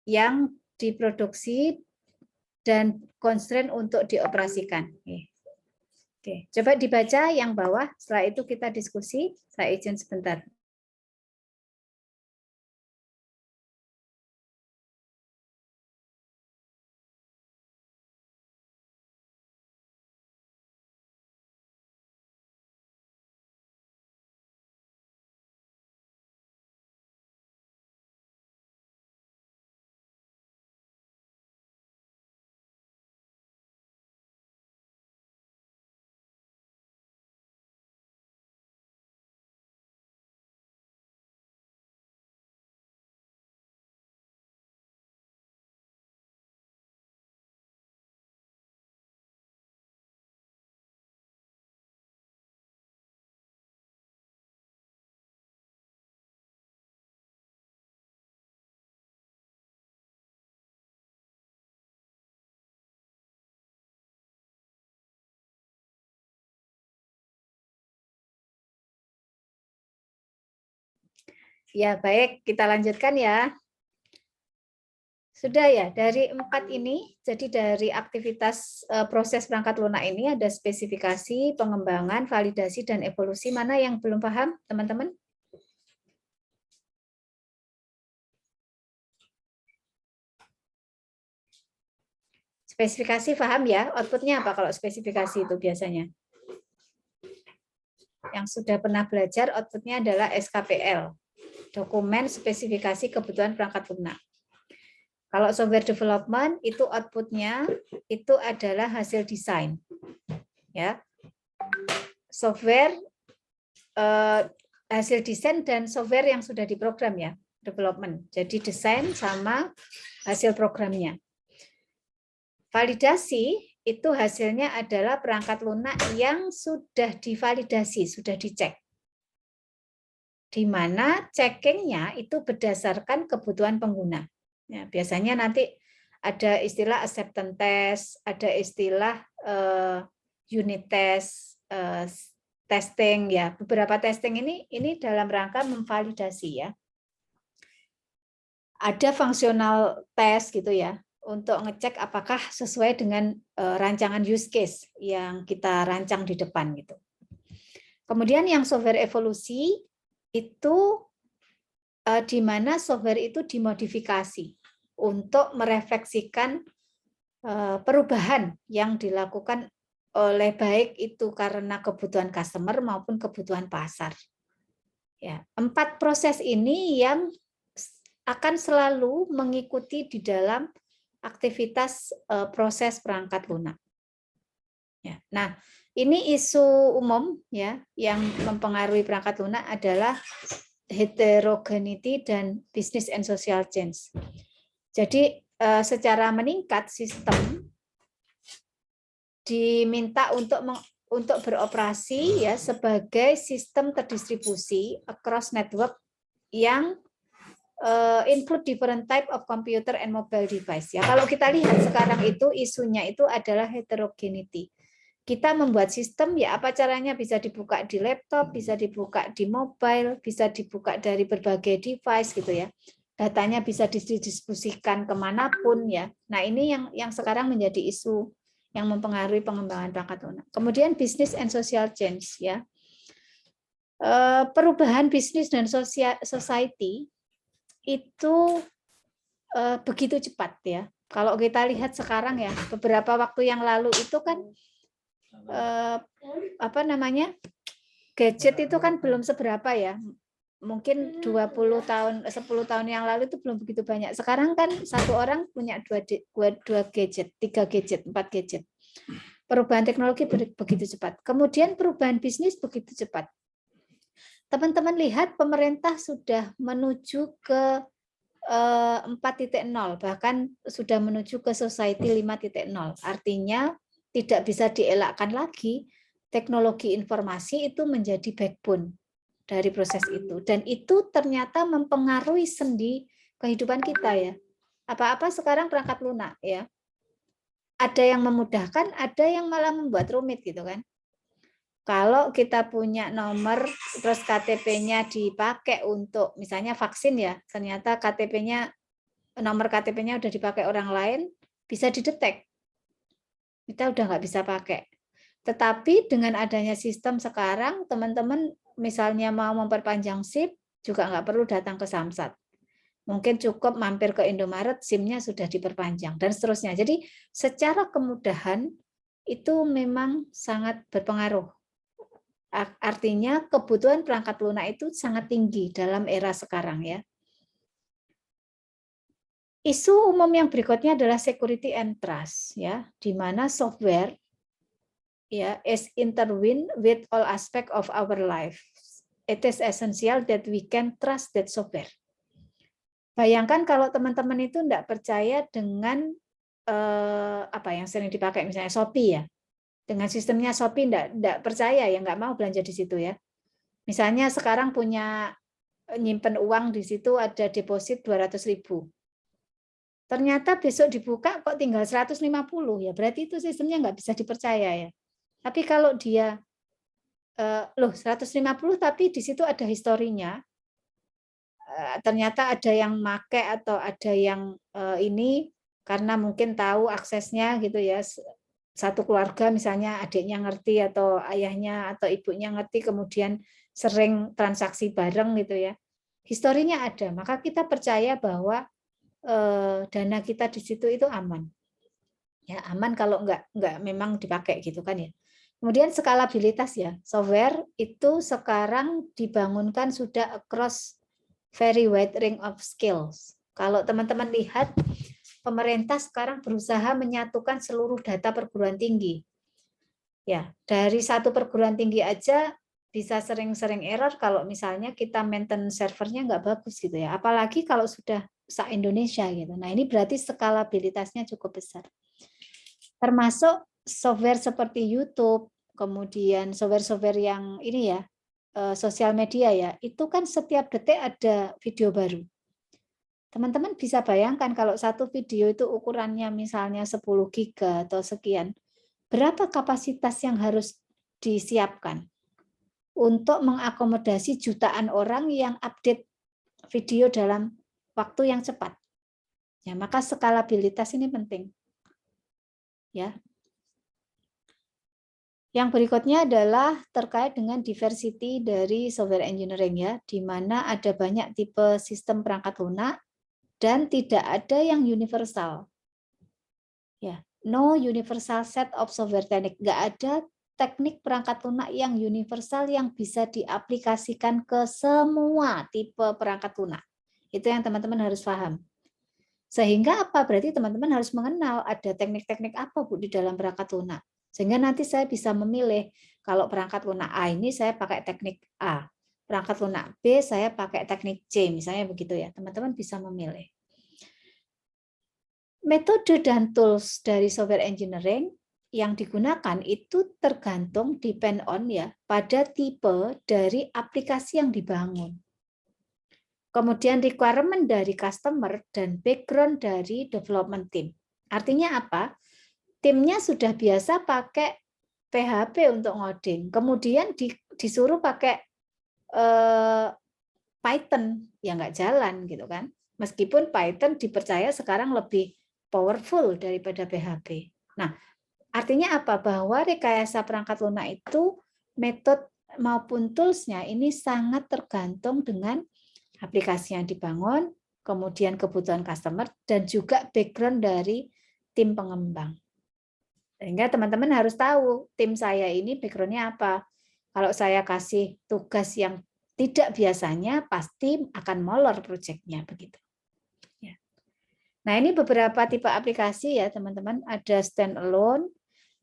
yang diproduksi dan constraint untuk dioperasikan. Oke, coba dibaca yang bawah, setelah itu kita diskusi. Saya izin sebentar. Ya, baik, kita lanjutkan ya. Sudah ya, dari 4 ini, jadi dari aktivitas proses perangkat lunak ini ada spesifikasi, pengembangan, validasi, dan evolusi. Mana yang belum paham, teman-teman? Spesifikasi paham ya? Outputnya apa kalau spesifikasi itu biasanya? Yang sudah pernah belajar, outputnya adalah SKPL, dokumen spesifikasi kebutuhan perangkat lunak. Kalau software development itu outputnya itu adalah hasil desain, ya. Software hasil desain dan software yang sudah diprogram ya, development. Jadi desain sama hasil programnya. Validasi itu hasilnya adalah perangkat lunak yang sudah divalidasi, sudah dicek. Di mana checkingnya itu berdasarkan kebutuhan pengguna. Ya, biasanya nanti ada istilah acceptance test, ada istilah unit test, testing ya. Beberapa testing ini dalam rangka memvalidasi ya. Ada fungsional test gitu ya, untuk ngecek apakah sesuai dengan rancangan use case yang kita rancang di depan gitu. Kemudian yang software evolusi itu di mana software itu dimodifikasi untuk merefleksikan perubahan yang dilakukan oleh baik itu karena kebutuhan customer maupun kebutuhan pasar. Ya, 4 proses ini yang akan selalu mengikuti di dalam aktivitas proses perangkat lunak. Ya, nah, ini isu umum ya yang mempengaruhi perangkat lunak adalah heterogeneity dan business and social change. Jadi secara meningkat sistem diminta untuk beroperasi ya sebagai sistem terdistribusi across network yang include different type of computer and mobile device. Ya, kalau kita lihat sekarang itu isunya itu adalah heterogeneity. Kita membuat sistem ya apa caranya bisa dibuka di laptop, bisa dibuka di mobile, bisa dibuka dari berbagai device gitu ya. Datanya bisa didistribusikan kemanapun ya. Nah ini yang sekarang menjadi isu yang mempengaruhi pengembangan perangkat lunak. Kemudian business and social change ya. Perubahan bisnis dan society itu begitu cepat ya. Kalau kita lihat sekarang ya, beberapa waktu yang lalu itu kan gadget itu kan belum seberapa ya. Mungkin 20 tahun, 10 tahun yang lalu itu belum begitu banyak. Sekarang kan satu orang punya 2 gadget, 3 gadget, 4 gadget. Perubahan teknologi begitu cepat. Kemudian perubahan bisnis begitu cepat. Teman-teman lihat pemerintah sudah menuju ke 4.0, bahkan sudah menuju ke society 5.0. Artinya tidak bisa dielakkan lagi teknologi informasi itu menjadi backbone dari proses itu. Dan itu ternyata mempengaruhi sendi kehidupan kita ya. Apa-apa sekarang perangkat lunak ya. Ada yang memudahkan, ada yang malah membuat rumit gitu kan. Kalau kita punya nomor, terus KTP-nya dipakai untuk misalnya vaksin ya, ternyata nomor KTP-nya udah dipakai orang lain, bisa didetek. Kita udah nggak bisa pakai. Tetapi dengan adanya sistem sekarang, teman-teman misalnya mau memperpanjang SIM, juga nggak perlu datang ke Samsat. Mungkin cukup mampir ke Indomaret, SIM-nya sudah diperpanjang, dan seterusnya. Jadi secara kemudahan, itu memang sangat berpengaruh. Artinya kebutuhan perangkat lunak itu sangat tinggi dalam era sekarang ya. Isu umum yang berikutnya adalah security and trust ya, di mana software ya is intertwined with all aspect of our life. It is essential that we can trust that software. Bayangkan kalau teman-teman itu tidak percaya dengan apa yang sering dipakai misalnya Shopee ya. Dengan sistemnya Shopee tidak percaya ya, nggak mau belanja di situ ya. Misalnya sekarang punya nyimpen uang di situ ada deposit 200.000. Ternyata besok dibuka kok tinggal 150 ya, berarti itu sistemnya nggak bisa dipercaya ya. Tapi kalau dia 150 tapi di situ ada historinya, ternyata ada yang make atau ada yang ini karena mungkin tahu aksesnya gitu ya. Satu keluarga misalnya adiknya ngerti atau ayahnya atau ibunya ngerti kemudian sering transaksi bareng gitu ya. Historinya ada, maka kita percaya bahwa dana kita di situ itu aman. Ya, aman kalau nggak memang dipakai gitu kan ya. Kemudian skalabilitas ya, software itu sekarang dibangunkan sudah across very wide range of skills. Kalau teman-teman lihat, pemerintah sekarang berusaha menyatukan seluruh data perguruan tinggi. Ya, dari satu perguruan tinggi aja bisa sering-sering error kalau misalnya kita maintain servernya nggak bagus gitu ya. Apalagi kalau sudah se-Indonesia gitu. Nah, ini berarti skalabilitasnya cukup besar. Termasuk software seperti YouTube, kemudian software-software yang ini ya, sosial media ya, itu kan setiap detik ada video baru. Teman-teman bisa bayangkan kalau satu video itu ukurannya misalnya 10 giga atau sekian, berapa kapasitas yang harus disiapkan untuk mengakomodasi jutaan orang yang update video dalam waktu yang cepat. Ya, maka skalabilitas ini penting. Ya. Yang berikutnya adalah terkait dengan diversity dari software engineering ya, di mana ada banyak tipe sistem perangkat lunak dan tidak ada yang universal. Ya, no universal set of software teknik. Nggak ada teknik perangkat lunak yang universal yang bisa diaplikasikan ke semua tipe perangkat lunak. Itu yang teman-teman harus paham. Sehingga apa? Berarti teman-teman harus mengenal ada teknik-teknik apa Bu di dalam perangkat lunak. Sehingga nanti saya bisa memilih, kalau perangkat lunak A ini saya pakai teknik A. Perangkat lunak B saya pakai teknik C, misalnya begitu ya. Teman-teman bisa memilih. Metode dan tools dari software engineering yang digunakan itu tergantung depend on ya pada tipe dari aplikasi yang dibangun. Kemudian requirement dari customer dan background dari development team. Artinya apa? Timnya sudah biasa pakai PHP untuk ngoding, kemudian disuruh pakai Python, ya nggak jalan gitu kan. Meskipun Python dipercaya sekarang lebih powerful daripada PHP. Nah, artinya apa? Bahwa rekayasa perangkat lunak itu metode maupun tools-nya ini sangat tergantung dengan aplikasi yang dibangun, kemudian kebutuhan customer, dan juga background dari tim pengembang. Sehingga teman-teman harus tahu tim saya ini background-nya apa. Kalau saya kasih tugas yang tidak biasanya, pasti akan molor proyeknya begitu. Ya. Nah, ini beberapa tipe aplikasi ya teman-teman. Ada standalone,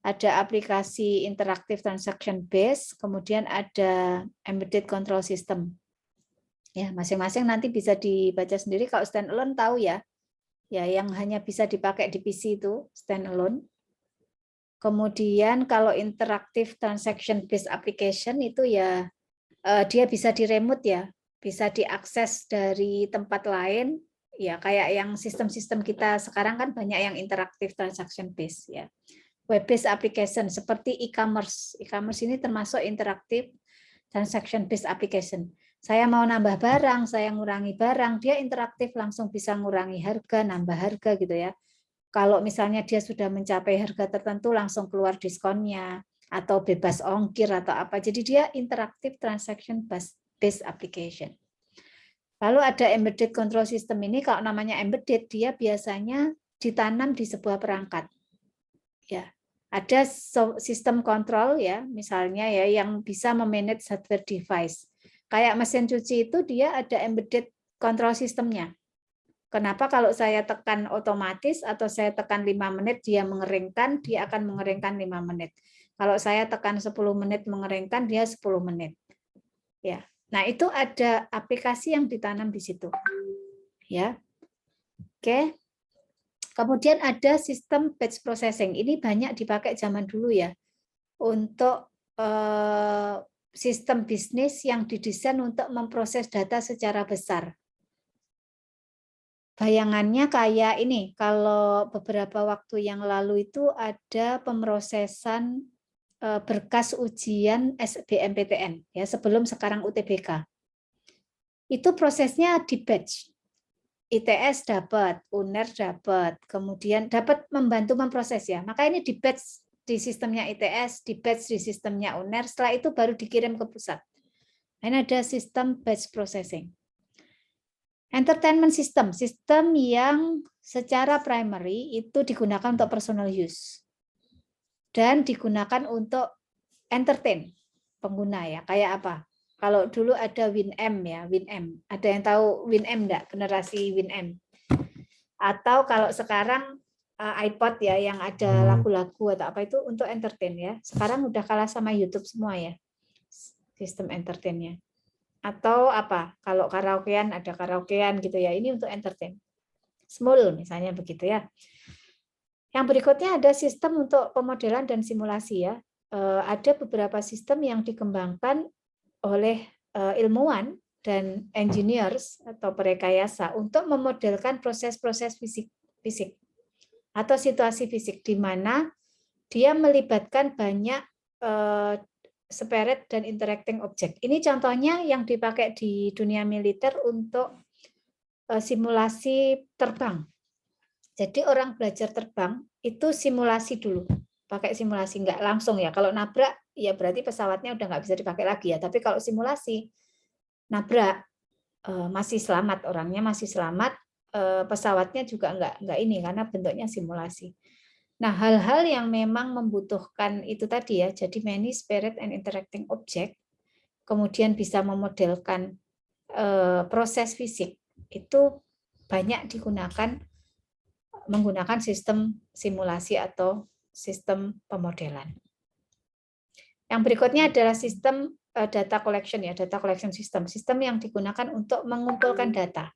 ada aplikasi interactive transaction based, kemudian ada embedded control system. Ya, masing-masing nanti bisa dibaca sendiri. Kalau standalone tahu ya, ya yang hanya bisa dipakai di PC itu standalone. Kemudian kalau interactive transaction based application itu ya dia bisa di remote ya, bisa diakses dari tempat lain. Ya kayak yang sistem-sistem kita sekarang kan banyak yang interactive transaction based ya. Web based application seperti e-commerce. E-commerce ini termasuk interactive transaction based application. Saya mau nambah barang, saya ngurangi barang, dia interaktif langsung bisa ngurangi harga, nambah harga gitu ya. Kalau misalnya dia sudah mencapai harga tertentu langsung keluar diskonnya atau bebas ongkir atau apa. Jadi dia interactive transaction based application. Lalu ada embedded control system ini, kalau namanya embedded dia biasanya ditanam di sebuah perangkat. Ya. Ada sistem kontrol ya, misalnya ya yang bisa memanage hardware device. Kayak mesin cuci itu dia ada embedded control systemnya. Kenapa kalau saya tekan otomatis atau saya tekan 5 menit dia mengeringkan, dia akan mengeringkan 5 menit. Kalau saya tekan 10 menit mengeringkan, dia 10 menit. Ya. Nah, itu ada aplikasi yang ditanam di situ. Ya. Oke. Kemudian ada sistem batch processing. Ini banyak dipakai zaman dulu ya. Untuk sistem bisnis yang didesain untuk memproses data secara besar. Bayangannya kayak ini, kalau beberapa waktu yang lalu itu ada pemrosesan berkas ujian SBMPTN ya sebelum sekarang UTBK. Itu prosesnya di batch. ITS dapat, UNER dapat, kemudian dapat membantu memproses ya. Maka ini di batch di sistemnya ITS, di batch di sistemnya UNER, setelah itu baru dikirim ke pusat. Ini ada sistem batch processing. Entertainment system, sistem yang secara primary itu digunakan untuk personal use dan digunakan untuk entertain pengguna ya. Kayak apa? Kalau dulu ada WinM ya, WinM. Ada yang tahu WinM enggak? Generasi WinM. Atau kalau sekarang iPod ya yang ada lagu-lagu atau apa itu untuk entertain ya. Sekarang udah kalah sama YouTube semua ya. Sistem entertainnya. Atau apa? Kalau karaokean ada karaokean gitu ya. Ini untuk entertain. Small misalnya begitu ya. Yang berikutnya ada sistem untuk pemodelan dan simulasi ya. Ada beberapa sistem yang dikembangkan oleh ilmuwan dan engineers atau perekayasa untuk memodelkan proses-proses fisik atau situasi fisik di mana dia melibatkan banyak separate dan interacting object. Ini contohnya yang dipakai di dunia militer untuk simulasi terbang. Jadi orang belajar terbang itu simulasi dulu, pakai simulasi nggak langsung ya. Kalau nabrak ya berarti pesawatnya udah nggak bisa dipakai lagi ya. Tapi kalau simulasi nabrak masih selamat, orangnya masih selamat, pesawatnya juga nggak ini karena bentuknya simulasi. Nah, hal-hal yang memang membutuhkan itu tadi ya, jadi many separate and interacting object, kemudian bisa memodelkan proses fisik, itu banyak digunakan menggunakan sistem simulasi atau sistem pemodelan. Yang berikutnya adalah sistem data collection ya, data collection system, sistem yang digunakan untuk mengumpulkan data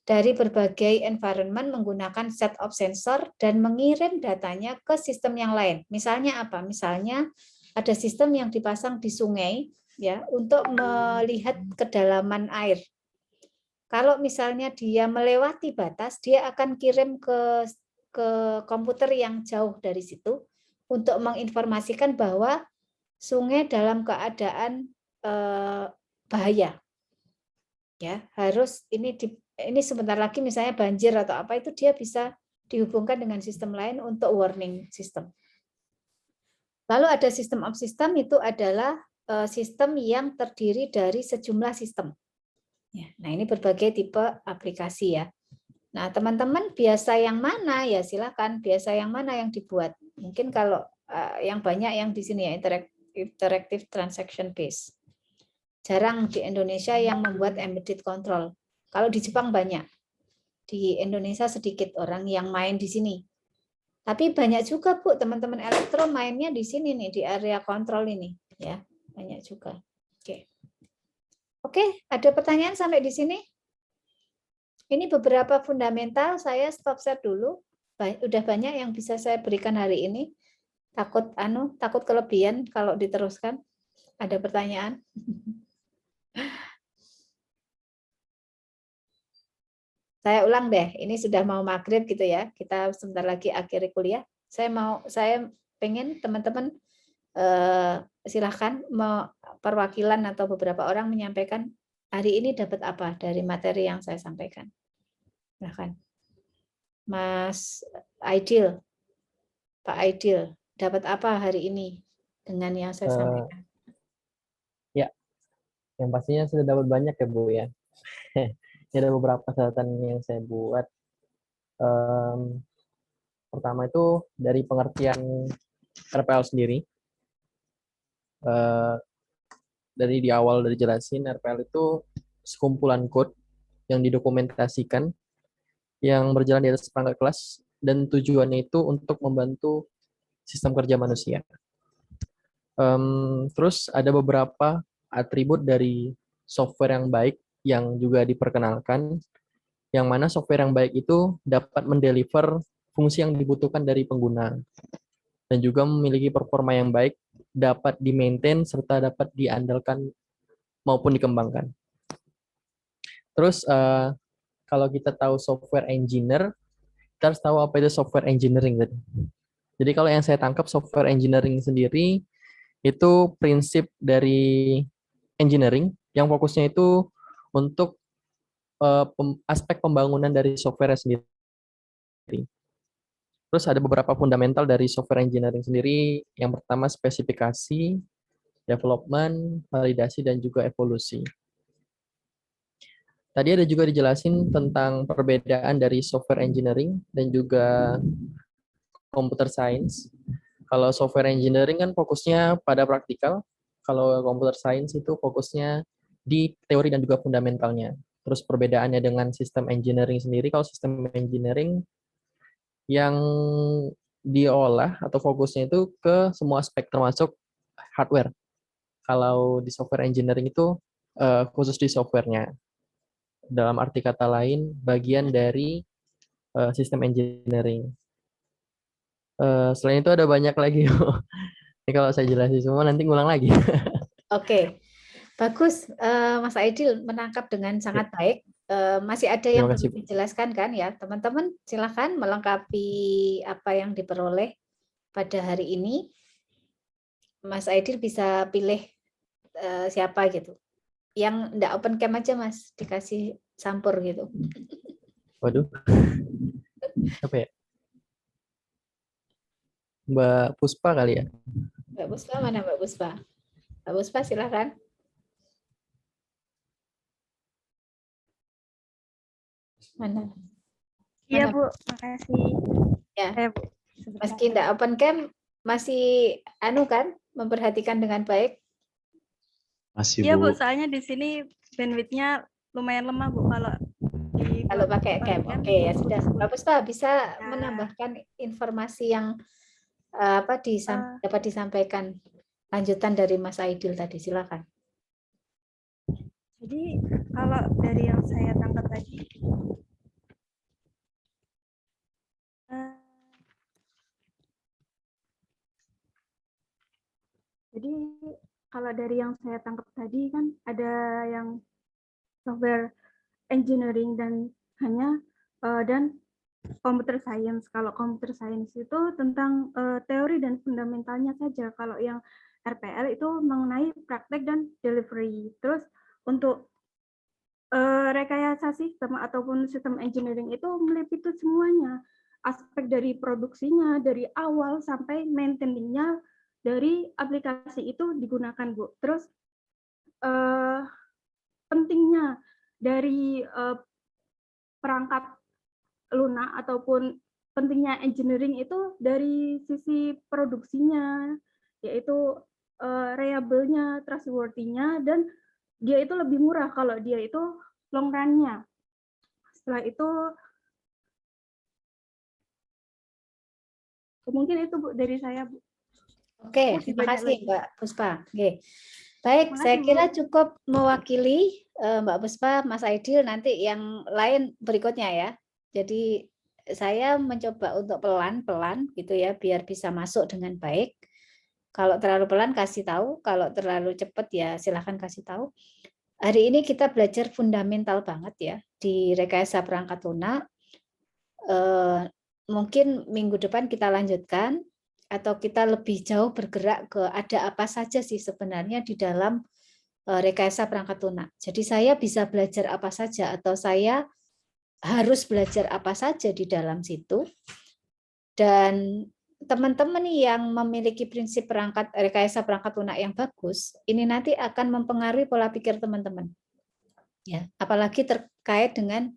dari berbagai environment menggunakan set of sensor dan mengirim datanya ke sistem yang lain. Misalnya apa? Misalnya ada sistem yang dipasang di sungai ya untuk melihat kedalaman air. Kalau misalnya dia melewati batas, dia akan kirim ke komputer yang jauh dari situ untuk menginformasikan bahwa sungai dalam keadaan bahaya. Ya, harus ini sebentar lagi misalnya banjir atau apa itu dia bisa dihubungkan dengan sistem lain untuk warning system. Lalu ada sistem of system itu adalah sistem yang terdiri dari sejumlah sistem. Nah ini berbagai tipe aplikasi ya. Nah teman-teman biasa yang mana ya silakan biasa yang mana yang dibuat. Mungkin kalau yang banyak yang di sini ya interactive transaction based. Jarang di Indonesia yang membuat embedded control. Kalau di Jepang banyak, di Indonesia sedikit orang yang main di sini. Tapi banyak juga Bu, teman-teman elektro mainnya di sini nih, di area kontrol ini, ya banyak juga. Oke, ada pertanyaan sampai di sini? Ini beberapa fundamental, saya stop share dulu. Udah banyak yang bisa saya berikan hari ini. Takut kelebihan kalau diteruskan. Ada pertanyaan? Saya ulang deh, ini sudah mau maghrib gitu ya. Kita sebentar lagi akhiri kuliah. Saya pengen teman-teman silahkan perwakilan atau beberapa orang menyampaikan hari ini dapat apa dari materi yang saya sampaikan. Silahkan. Mas Aidil, Pak Aidil, dapat apa hari ini dengan yang saya sampaikan? Ya, yang pastinya sudah dapat banyak ya Bu ya. Ini ada beberapa catatan yang saya buat. Pertama itu dari pengertian RPL sendiri. Dari di awal dari jelasin RPL itu sekumpulan code yang didokumentasikan yang berjalan di atas perangkat kelas dan tujuannya itu untuk membantu sistem kerja manusia. Terus ada beberapa atribut dari software yang baik yang juga diperkenalkan, yang mana software yang baik itu dapat mendeliver fungsi yang dibutuhkan dari pengguna dan juga memiliki performa yang baik, dapat di-maintain serta dapat diandalkan maupun dikembangkan. Terus kalau kita tahu software engineer, kita harus tahu apa itu software engineering tadi. Jadi kalau yang saya tangkap software engineering sendiri itu prinsip dari engineering yang fokusnya itu untuk aspek pembangunan dari software sendiri. Terus ada beberapa fundamental dari software engineering sendiri. Yang pertama spesifikasi, development, validasi, dan juga evolusi. Tadi ada juga dijelasin tentang perbedaan dari software engineering dan juga computer science. Kalau software engineering kan fokusnya pada praktikal, kalau computer science itu fokusnya di teori dan juga fundamentalnya. Terus perbedaannya dengan sistem engineering sendiri, kalau sistem engineering yang diolah atau fokusnya itu ke semua aspek termasuk hardware. Kalau di software engineering itu khusus di softwarenya. Dalam arti kata lain, bagian dari sistem engineering. Selain itu ada banyak lagi. Ini kalau saya jelasin semua nanti ngulang lagi. Oke, bagus. Mas Aidil menangkap dengan sangat baik. Masih ada yang Terima kasih. perlu dijelaskan kan ya, teman-teman? Silakan melengkapi apa yang diperoleh pada hari ini. Mas Aidil bisa pilih siapa gitu. Yang enggak open cam aja Mas, dikasih sampur gitu. Waduh. Apa ya? Mbak Puspa kali ya? Mbak Puspa mana Mbak Puspa? Mbak Puspa silakan. Mana? Iya Mana? Bu, makasih. Ya. Bu. Meski enggak open cam, masih kan memperhatikan dengan baik. Masih Iya Bu. Bu, soalnya di sini bandwidth-nya lumayan lemah Bu kalau pakai cam. Oke, ya sudah. Mbak Puspa bisa menambahkan informasi yang dapat disampaikan lanjutan dari Mas Aidil tadi, silakan. Jadi kalau dari yang saya tangkap tadi, jadi kalau dari yang saya tangkap tadi kan ada yang software engineering dan computer science. Kalau computer science itu tentang teori dan fundamentalnya saja. Kalau yang RPL itu mengenai praktek dan delivery. Terus untuk rekayasa sistem ataupun sistem engineering itu meliputi semuanya. Aspek dari produksinya, dari awal sampai maintenance-nya dari aplikasi itu digunakan, Bu. Terus pentingnya dari perangkat lunak ataupun pentingnya engineering itu dari sisi produksinya, yaitu reliable-nya, trustworthy-nya, dan dia itu lebih murah kalau dia itu long run-nya. Setelah itu mungkin itu Bu dari saya, Bu. Oke, terima kasih Mbak Puspa. Oke. Baik, saya kira cukup mewakili Mbak Puspa, Mas Aidil, nanti yang lain berikutnya ya. Jadi saya mencoba untuk pelan-pelan gitu ya, biar bisa masuk dengan baik. Kalau terlalu pelan kasih tahu, kalau terlalu cepat ya silahkan kasih tahu. Hari ini kita belajar fundamental banget ya di rekayasa perangkat lunak. Mungkin minggu depan kita lanjutkan atau kita lebih jauh bergerak ke ada apa saja sih sebenarnya di dalam rekayasa perangkat lunak. Jadi saya bisa belajar apa saja atau saya harus belajar apa saja di dalam situ. Dan teman-teman yang memiliki prinsip rekayasa perangkat lunak yang bagus, ini nanti akan mempengaruhi pola pikir teman-teman. Ya, apalagi terkait dengan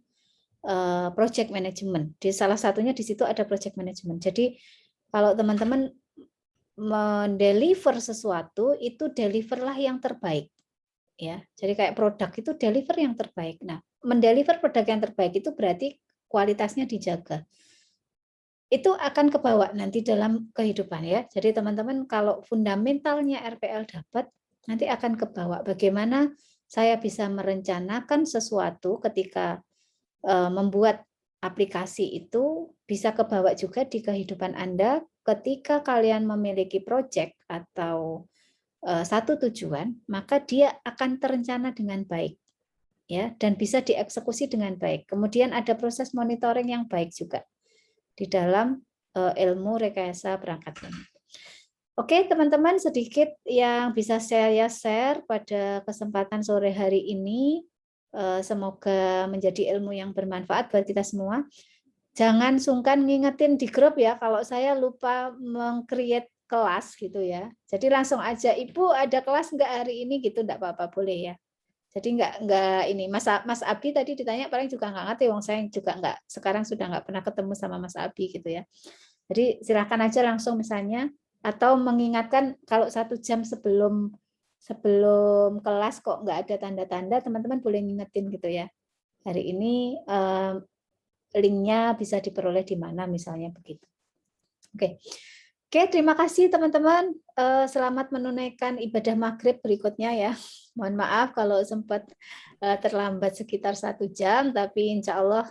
project management. Di salah satunya di situ ada project management. Jadi kalau teman-teman mendeliver sesuatu, itu deliverlah yang terbaik. Ya, jadi kayak produk itu deliver yang terbaik. Nah, mendeliver produk yang terbaik itu berarti kualitasnya dijaga. Itu akan kebawa nanti dalam kehidupan ya. Jadi teman-teman kalau fundamentalnya RPL dapat, nanti akan kebawa bagaimana saya bisa merencanakan sesuatu ketika membuat aplikasi itu bisa kebawa juga di kehidupan Anda ketika kalian memiliki project atau satu tujuan, maka dia akan terencana dengan baik ya dan bisa dieksekusi dengan baik. Kemudian ada proses monitoring yang baik juga di dalam ilmu rekayasa perangkat lunak. Oke, teman-teman, sedikit yang bisa saya share pada kesempatan sore hari ini. Semoga menjadi ilmu yang bermanfaat buat kita semua. Jangan sungkan ngingetin di grup ya, kalau saya lupa meng-create kelas gitu ya. Jadi langsung aja, Ibu ada kelas enggak hari ini gitu, enggak apa-apa, boleh ya. Jadi nggak ini Mas Abi tadi ditanya paling juga nggak ngerti, wong saya juga nggak, sekarang sudah nggak pernah ketemu sama Mas Abi gitu ya. Jadi silakan aja langsung misalnya, atau mengingatkan kalau 1 jam sebelum kelas kok nggak ada tanda-tanda, teman-teman boleh ngingetin gitu ya. Hari ini linknya bisa diperoleh di mana misalnya begitu. Oke, terima kasih teman-teman. Selamat menunaikan ibadah maghrib berikutnya ya. Mohon maaf kalau sempat terlambat sekitar 1 jam, tapi insya Allah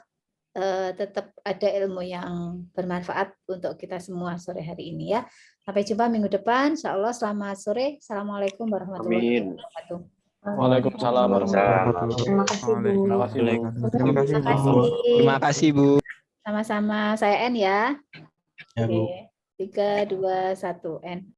tetap ada ilmu yang bermanfaat untuk kita semua sore hari ini ya. Sampai jumpa minggu depan. Insya Allah selamat sore. Assalamualaikum warahmatullahi wabarakatuh. Waalaikumsalam warahmatullahi wabarakatuh. Terima kasih Bu. Terima kasih. Terima kasih, Terima Bu. kasih. Terima kasih Bu. Sama-sama. Saya N ya. Ya, Bu. Oke. 3, 2, 1 N.